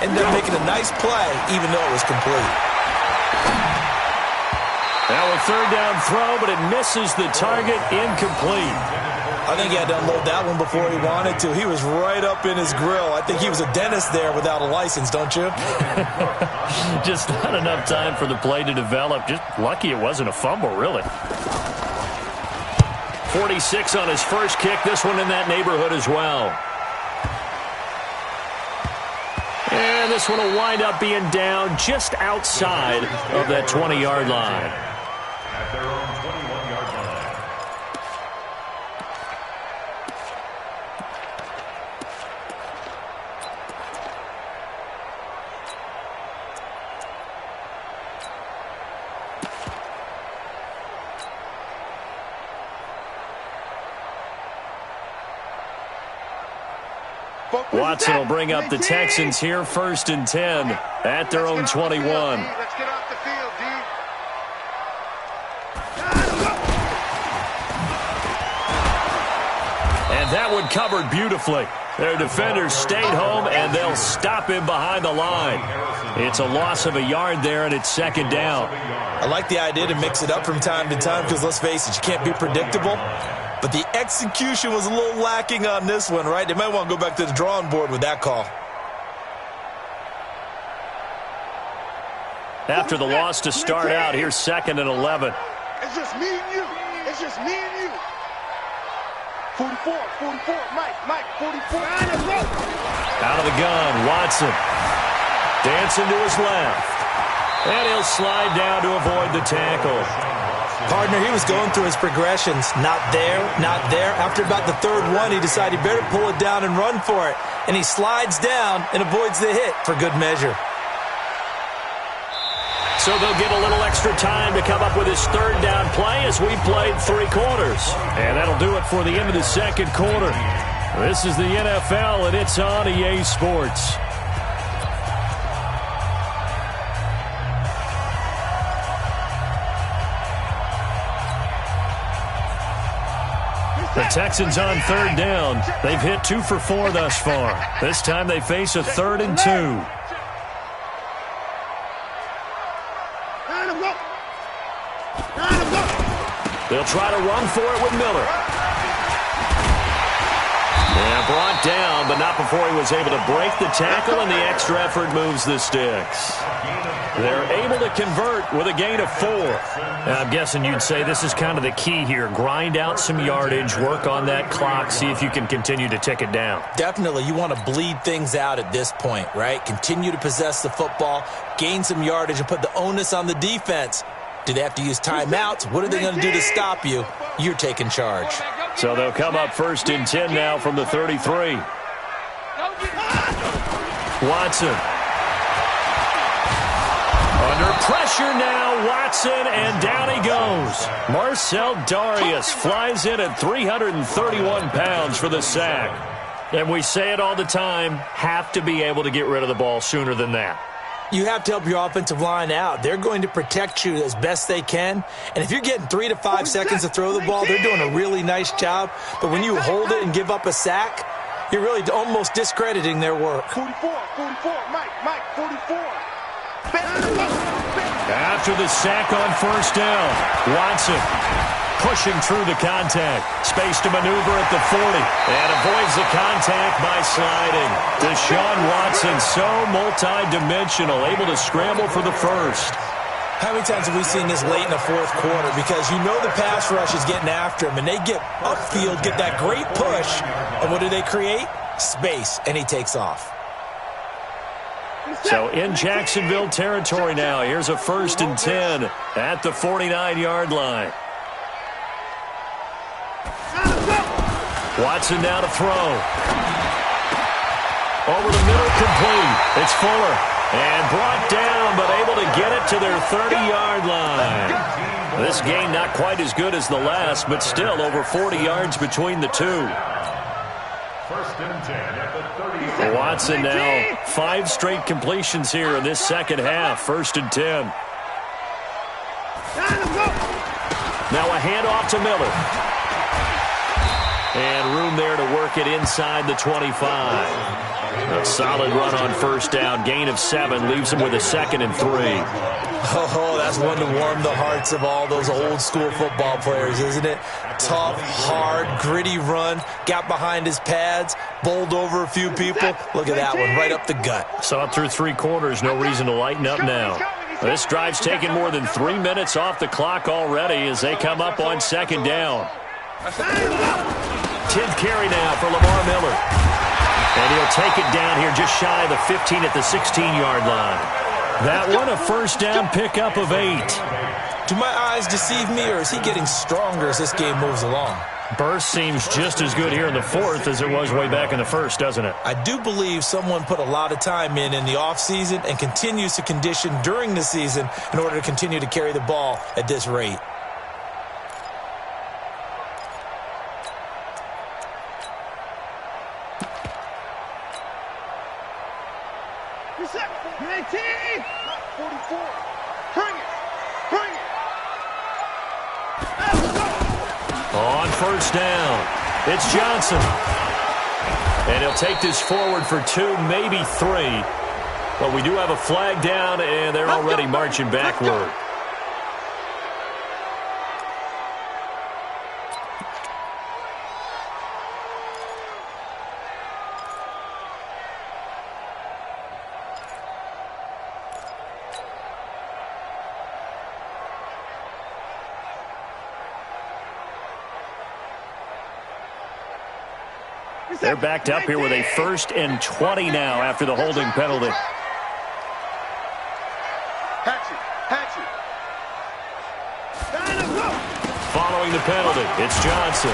Speaker 2: Ended up making a nice play, even though it was complete.
Speaker 1: Now a 3rd down throw, but it misses the target, incomplete.
Speaker 2: I think he had to unload that one before he wanted to. He was right up in his grill. I think he was a dentist there without a license, don't you?
Speaker 1: Just not enough time for the play to develop. Just lucky it wasn't a fumble, really. 46 on his first kick. This one in that neighborhood as well. And this one will wind up being down just outside of that 20-yard line.
Speaker 4: At their own 21-yard line.
Speaker 1: Watson will bring up the Texans here, 1st and 10 at their own 21.
Speaker 3: Let's get off the field, D.
Speaker 1: And that one covered beautifully. Their defenders stayed home, and they'll stop him behind the line. It's a loss of a yard there, and it's 2nd down.
Speaker 2: I like the idea to mix it up from time to time because, let's face it, you can't be predictable. But the execution was a little lacking on this one, right? They might want to go back to the drawing board with that call.
Speaker 1: After the loss to start out, here's 2nd and 11.
Speaker 3: It's just me and you. It's just me and you. 44, Mike, 44.
Speaker 1: Out of the gun, Watson. Dancing to his left. And he'll slide down to avoid the tackle.
Speaker 2: Partner, he was going through his progressions. Not there, not there. After about the 3rd one, he decided he better pull it down and run for it. And he slides down and avoids the hit for good measure.
Speaker 1: So they'll get a little extra time to come up with his 3rd down play as we played 3 quarters. And that'll do it for the end of the 2nd quarter. This is the NFL, and it's on EA Sports. The Texans on 3rd down. They've hit 2 for 4 thus far. This time they face a 3rd and 2. They'll try to run for it with Miller. And brought down, but not before he was able to break the tackle, and the extra effort moves the sticks. They're able to convert with a gain of 4.
Speaker 5: I'm guessing you'd say this is kind of the key here. Grind out some yardage, work on that clock, see if you can continue to tick it down.
Speaker 2: Definitely, you want to bleed things out at this point, right? Continue to possess the football, gain some yardage, and put the onus on the defense. Do they have to use timeouts? What are they going to do to stop you? You're taking charge.
Speaker 1: So they'll come up 1st and 10 now from the 33. Watson. Under pressure now, Watson, and down he goes. Marcel Darius flies in at 331 pounds for the sack. And we say it all the time, have to be able to get rid of the ball sooner than that.
Speaker 2: You have to help your offensive line out. They're going to protect you as best they can. And if you're getting 3 to 5 seconds to throw the ball, they're doing a really nice job. But when you hold it and give up a sack, you're really almost discrediting their work.
Speaker 3: 44, Mike, 44.
Speaker 1: After the sack on 1st down, Watson pushing through the contact. Space to maneuver at the 40. And avoids the contact by sliding. Deshaun Watson, so multi-dimensional, able to scramble for the 1st.
Speaker 2: How many times have we seen this late in the 4th quarter? Because you know the pass rush is getting after him, and they get upfield, get that great push. And what do they create? Space, and he takes off.
Speaker 1: So in Jacksonville territory now. Here's a 1st and 10 at the 49-yard line. Watson now to throw. Over the middle, complete. It's Fuller. And brought down, but able to get it to their 30-yard line. This game not quite as good as the last, but still over 40 yards between the two.
Speaker 4: 1st and 10 at the 30.
Speaker 1: Watson now 5 straight completions here in this second half. 1st and 10. Now a handoff to Miller. And room there to work it inside the 25. A solid run on 1st down. Gain of 7 leaves him with a 2nd and 3.
Speaker 2: Oh, that's one to warm the hearts of all those old school football players, isn't it? Tough, hard, gritty run. Got behind his pads, bowled over a few people. Look at that one, right up the gut.
Speaker 1: Saw it through 3 quarters. No reason to lighten up now. This drive's taken more than 3 minutes off the clock already as they come up on 2nd down. 10th carry now for Lamar Miller. And he'll take it down here just shy of the 15 at the 16-yard line. That one a 1st down pickup of 8.
Speaker 2: Do my eyes deceive me, or is he getting stronger as this game moves along?
Speaker 5: Burst seems just as good here in the 4th as it was way back in the 1st, doesn't it?
Speaker 2: I do believe someone put a lot of time in the offseason and continues to condition during the season in order to continue to carry the ball at this rate.
Speaker 1: On 1st down, it's Johnson. And he'll take this forward for 2, maybe 3. But we do have a flag down, and they're already marching backward. They're backed up here with a 1st and 20 now after the holding penalty. Following the penalty, it's Johnson.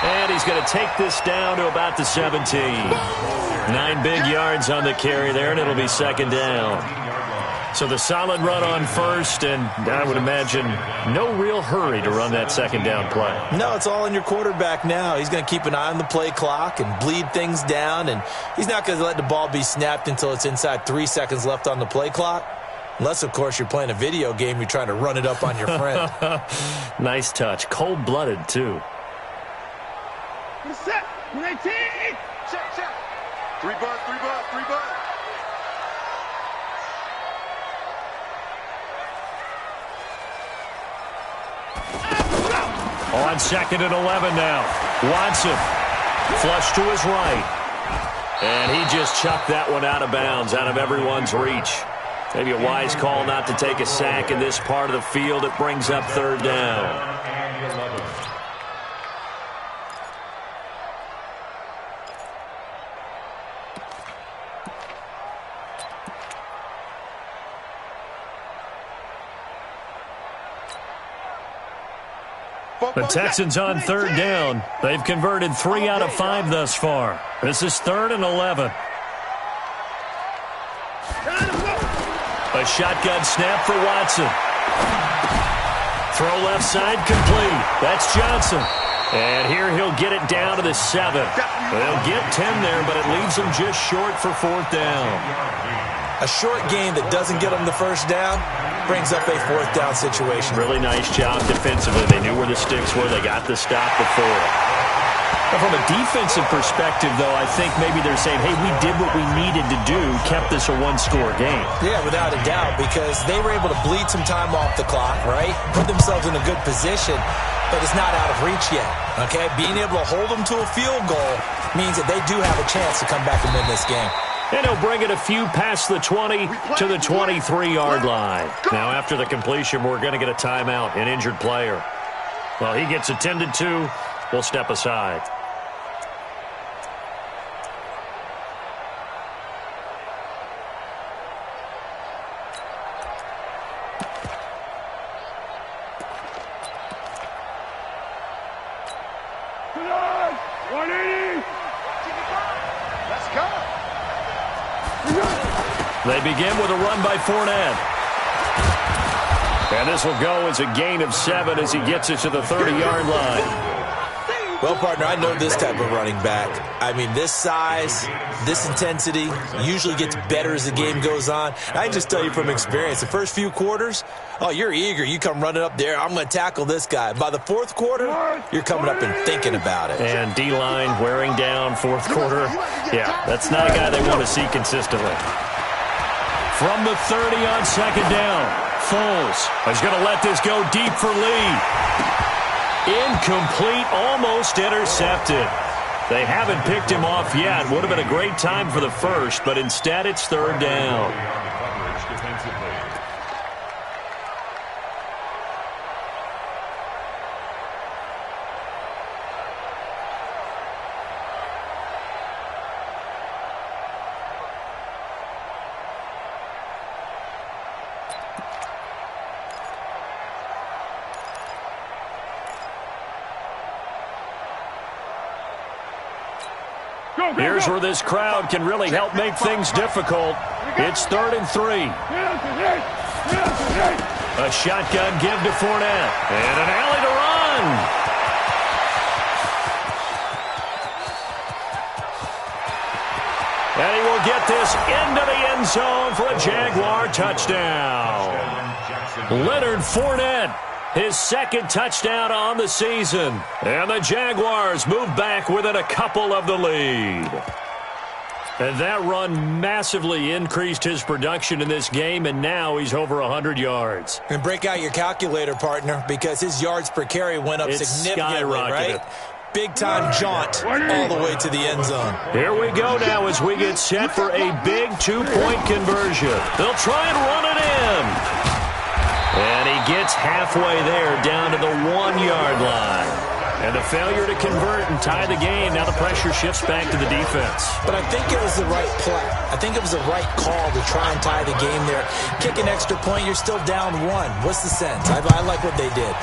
Speaker 1: And he's going to take this down to about the 17. 9 big yards on the carry there, and it'll be 2nd down. So the solid run on 1st, and I would imagine no real hurry to run that 2nd down play.
Speaker 2: No, it's all in your quarterback now. He's going to keep an eye on the play clock and bleed things down, and he's not going to let the ball be snapped until it's inside 3 seconds left on the play clock. Unless, of course, you're playing a video game, you're trying to run it up on your friend.
Speaker 1: Nice touch. Cold-blooded, too.
Speaker 3: Set. 19. Check. 3 bucks.
Speaker 1: On 2nd and 11 now. Watson Flush to his right. And he just chucked that one out of bounds, out of everyone's reach. Maybe a wise call not to take a sack in this part of the field. It brings up third down. The Texans on third down. They've converted 3 out of 5 thus far. This is 3rd and 11. A shotgun snap for Watson. Throw left side complete. That's Johnson. And here he'll get it down to the 7. They'll get 10 there, but it leaves them just short for 4th down.
Speaker 2: A short game that doesn't get them the first down brings up a 4th down situation.
Speaker 1: Really nice job defensively. They knew where the sticks were. They got the stop before. Now, from a defensive perspective, though, I think maybe they're saying, hey, we did what we needed to do, kept this a one-score game.
Speaker 2: Yeah, without a doubt, because they were able to bleed some time off the clock, right? Put themselves in a good position, but it's not out of reach yet, okay? Being able to hold them to a field goal means that they do have a chance to come back and win this game.
Speaker 1: And he'll bring it a few past the 20 to the 23-yard line. Now, after the completion, we're going to get a timeout, an injured player. Well, he gets attended to. We'll step aside. They begin with a run by Fournette. And this will go as a gain of 7 as he gets it to the 30-yard line.
Speaker 2: Well, partner, I know this type of running back. I mean, this size, this intensity usually gets better as the game goes on. I can just tell you from experience, the first few quarters, oh, you're eager. You come running up there, I'm going to tackle this guy. By the 4th quarter, you're coming up and thinking about it.
Speaker 1: And D-line wearing down 4th quarter. Yeah, that's not a guy they want to see consistently. From the 30 on 2nd down, Foles is going to let this go deep for Lee. Incomplete, almost intercepted. They haven't picked him off yet. Would have been a great time for the first, but instead it's 3rd down. Here's where this crowd can really help make things difficult. It's 3rd and 3. A shotgun give to Fournette. And an alley to run. And he will get this into the end zone for a Jaguar touchdown. Leonard Fournette. His 2nd touchdown on the season. And the Jaguars move back within a couple of the lead. And that run massively increased his production in this game, and now he's over 100 yards.
Speaker 2: And break out your calculator, partner, because his yards per carry went up significantly, right? Big-time jaunt all the way to the end zone.
Speaker 1: Here we go now as we get set for a big 2-point conversion. They'll try and run it in. And he gets halfway there down to the 1-yard line. And the failure to convert and tie the game, now the pressure shifts back to the defense.
Speaker 2: But I think it was the right play. I think it was the right call to try and tie the game there. Kick an extra point, you're still down 1. What's the sense? I like what they did.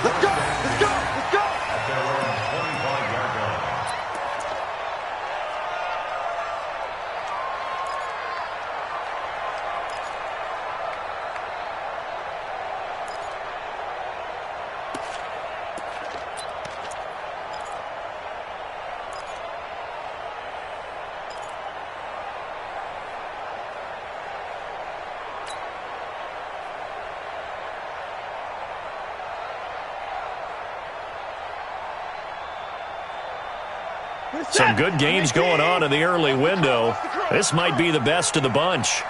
Speaker 3: Let's go! Let's go! Let's go!
Speaker 4: At their own 25-yard line.
Speaker 1: Some good games going on in the early window. This might be the best of the bunch.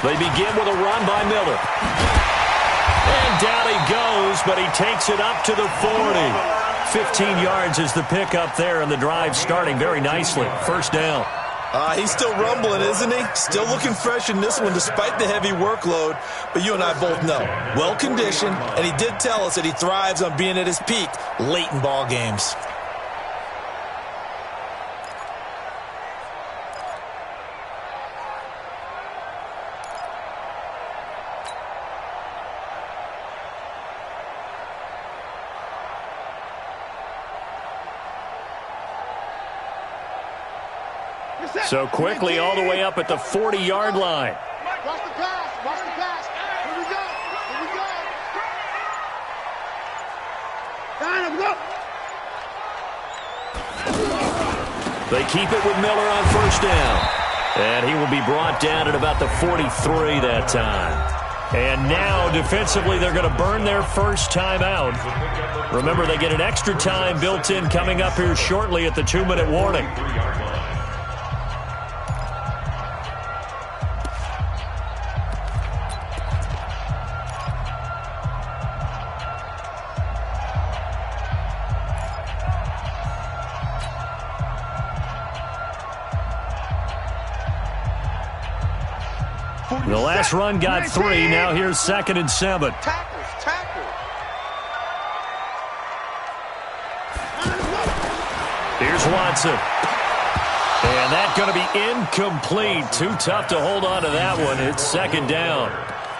Speaker 1: They begin with a run by Miller. And down he goes, but he takes it up to the 40. 15 yards is the pickup there, and the drive starting very nicely. First down.
Speaker 2: He's still rumbling, isn't he? Still looking fresh in this one despite the heavy workload. But you and I both know, well-conditioned, and he did tell us that he thrives on being at his peak late in ball games.
Speaker 1: So quickly all the way up at the 40-yard line.
Speaker 3: Watch the pass. Watch the pass. Here we go. Here we go. Down, go.
Speaker 1: They keep it with Miller on first down. And he will be brought down at about the 43 that time. And now, defensively, they're going to burn their first time out. Remember, they get an extra time built in coming up here shortly at the 2-minute warning. The last run got 3. Now here's 2nd and 7.
Speaker 3: Tackles.
Speaker 1: Here's Watson. And that's going to be incomplete. Too tough to hold on to that one. It's 2nd down.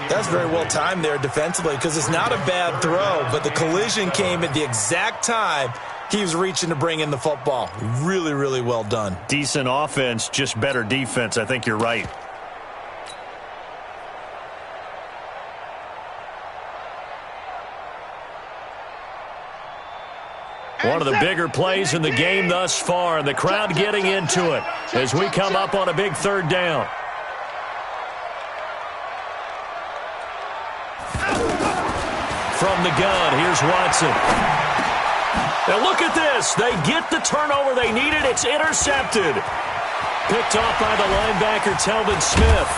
Speaker 2: That's very well timed there defensively because it's not a bad throw, but the collision came at the exact time he was reaching to bring in the football. Really, really well done.
Speaker 1: Decent offense, just better defense. I think you're right. One of the bigger plays in the game thus far, and the crowd getting into it as we come up on a big 3rd down. From the gun, here's Watson. Now look at this. They get the turnover they needed. It's intercepted. Picked off by the linebacker, Telvin Smith.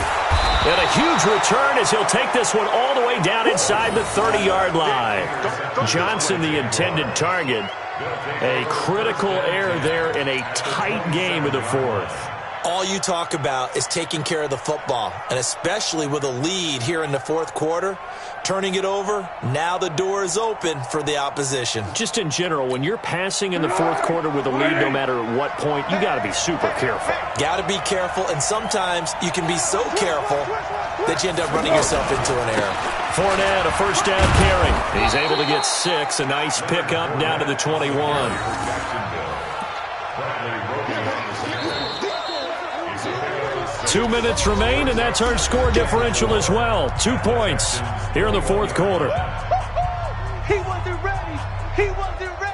Speaker 1: And a huge return as he'll take this one all the way down inside the 30-yard line. Johnson, the intended target. A critical error there in a tight game of the 4th.
Speaker 2: All you talk about is taking care of the football, and especially with a lead here in the 4th quarter, turning it over, now the door is open for the opposition.
Speaker 1: Just in general, when you're passing in the 4th quarter with a lead, no matter at what point, you got to be super careful.
Speaker 2: Got to be careful, and sometimes you can be so careful that you end up running yourself into an error.
Speaker 1: Fournette, a first down carry. He's able to get 6, a nice pickup down to the 21. 2 minutes remain, and that's our score differential as well. 2 points here in the 4th quarter.
Speaker 3: He wasn't ready. He wasn't ready.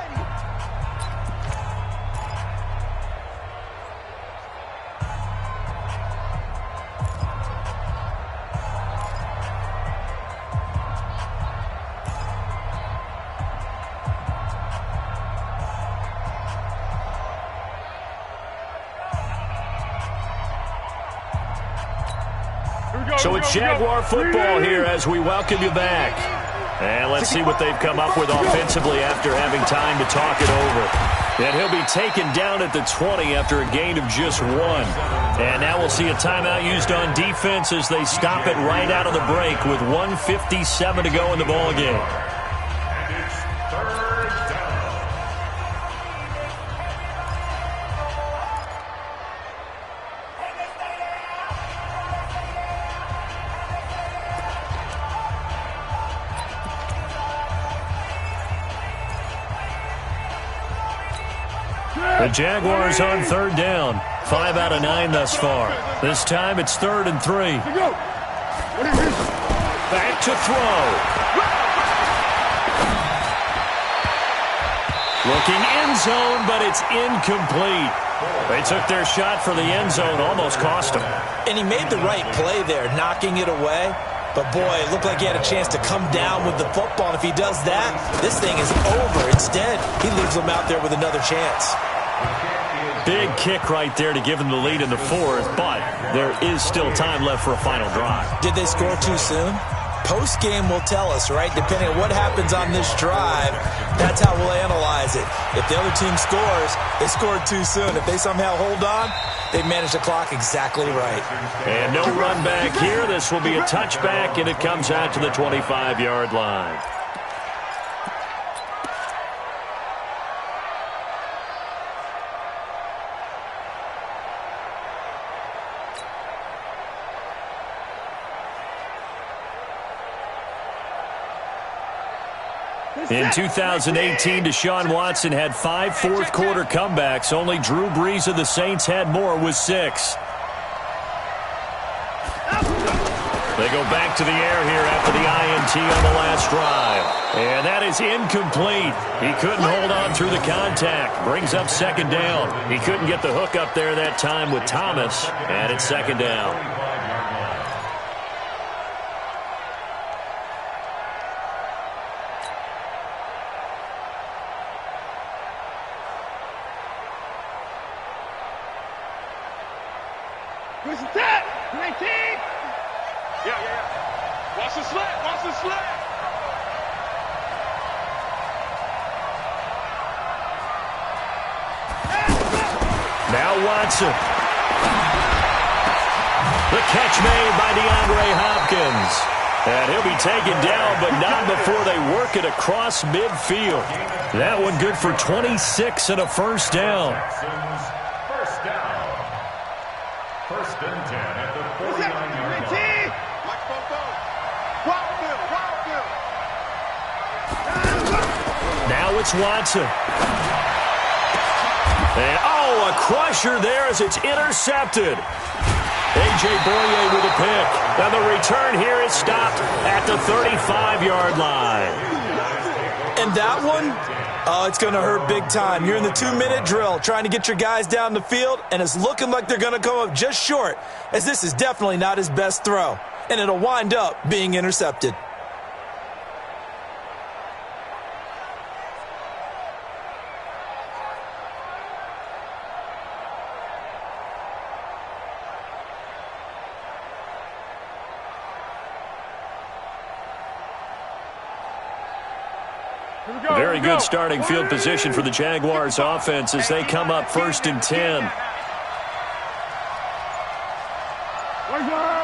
Speaker 1: So it's Jaguar football here as we welcome you back. And let's see what they've come up with offensively after having time to talk it over. And he'll be taken down at the 20 after a gain of just 1. And now we'll see a timeout used on defense as they stop it right out of the break with 1:57 to go in the ballgame. The Jaguars on 3rd down. 5 out of 9 thus far. This time it's 3rd and 3. Back to throw. Looking end zone, but it's incomplete. They took their shot for the end zone, almost cost them.
Speaker 2: And he made the right play there, knocking it away. But, boy, it looked like he had a chance to come down with the football. And if he does that, this thing is over. Instead, he leaves them out there with another chance.
Speaker 1: Big kick right there to give them the lead in the fourth, but there is still time left for a final drive.
Speaker 2: Did they score too soon? Post-game will tell us, right? Depending on what happens on this drive, that's how we'll analyze it. If the other team scores, they scored too soon. If they somehow hold on, they've managed the clock exactly right.
Speaker 1: And no run back here. This will be a touchback, and it comes out to the 25-yard line. In 2018, Deshaun Watson had 5 fourth-quarter comebacks. Only Drew Brees of the Saints had more with 6. They go back to the air here after the INT on the last drive. And that is incomplete. He couldn't hold on through the contact. Brings up second down. He couldn't get the hook up there that time with Thomas. And it's second down.
Speaker 3: Watch the slant. Watch the slant.
Speaker 1: Now Watson. The catch made by DeAndre Hopkins. And he'll be taken down, but not before they work it across midfield. That one good for 26 and a first down.
Speaker 4: First down. First and 10 at the 49-yard line.
Speaker 3: Watch Bobo. Wild Bill.
Speaker 1: Now it's Watson. And, a crusher there as it's intercepted. A.J. Boye with a pick. And the return here is stopped at the 35-yard line.
Speaker 2: And that one, it's going to hurt big time. You're in the 2-minute drill trying to get your guys down the field, and it's looking like they're going to come up just short, as this is definitely not his best throw. And it'll wind up being intercepted.
Speaker 1: Very good starting field position for the Jaguars offense as they come up 1st and 10.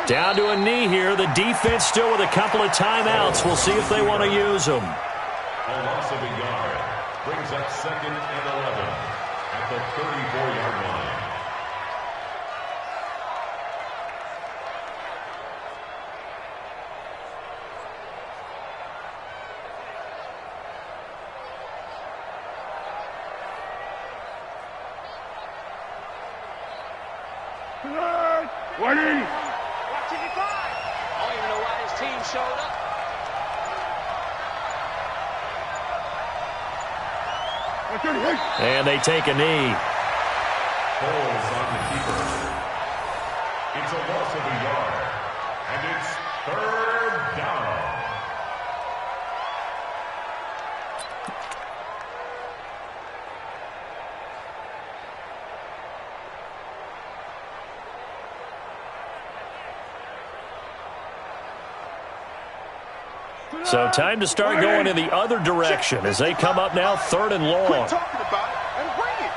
Speaker 1: Down to a knee here. The defense still with a couple of timeouts. We'll see if they want to use them.
Speaker 4: A loss of a yard brings up 2nd and 11 at the 34-yard line.
Speaker 3: Watching it fly. I don't even know why his team showed up.
Speaker 1: And they take a knee.
Speaker 4: Falls on the keeper. It's a loss of a yard. And it's 3rd down.
Speaker 1: So time to start going in the other direction as they come up now 3rd and long.
Speaker 3: Quit talking about it and bring it.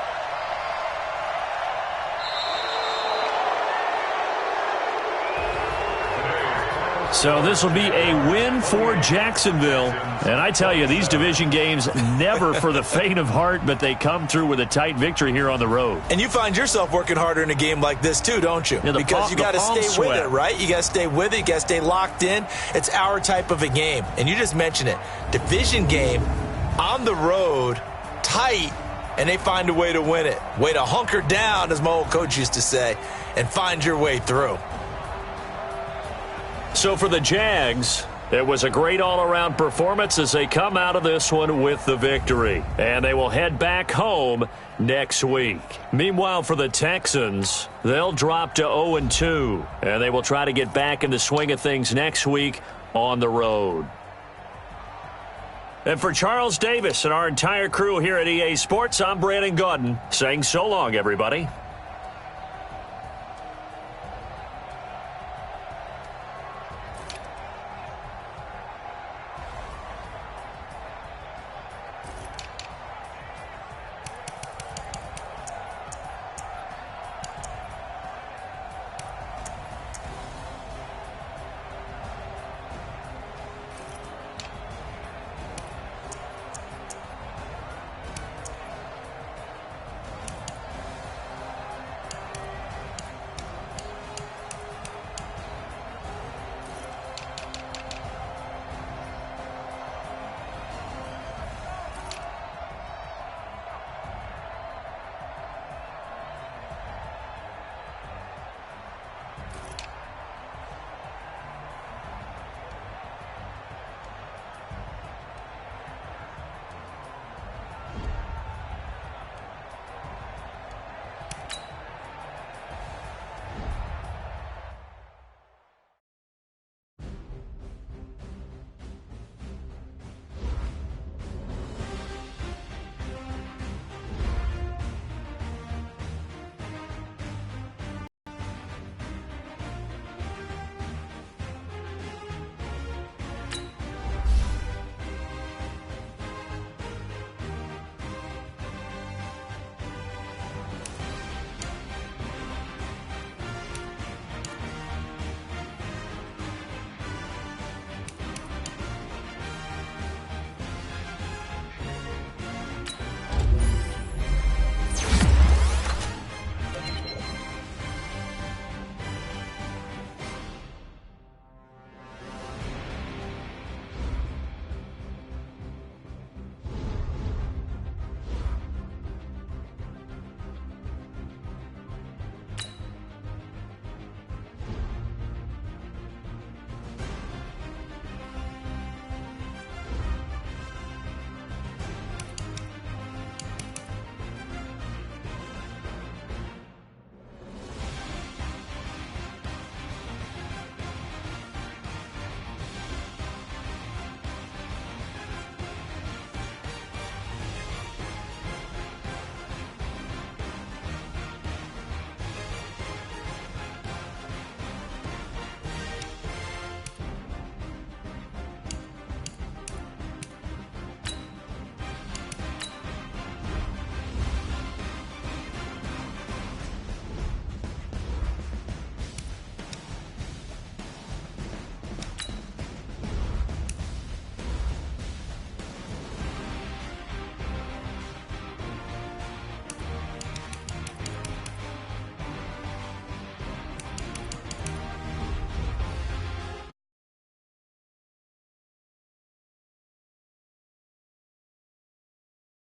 Speaker 1: So this will be a win for Jacksonville. And I tell you, these division games never for the faint of heart, but they come through with a tight victory here on the road.
Speaker 2: And you find yourself working harder in a game like this too, don't you?
Speaker 1: Yeah,
Speaker 2: because you got to stay with it, right? You got to stay with it. You got to stay locked in. It's our type of a game. And you just mentioned it. Division game on the road, tight, and they find a way to win it. Way to hunker down, as my old coach used to say, and find your way through.
Speaker 1: So for the Jags, it was a great all-around performance as they come out of this one with the victory. And they will head back home next week. Meanwhile, for the Texans, they'll drop to 0-2. And they will try to get back in the swing of things next week on the road. And for Charles Davis and our entire crew here at EA Sports, I'm Brandon Gaudin saying so long, everybody.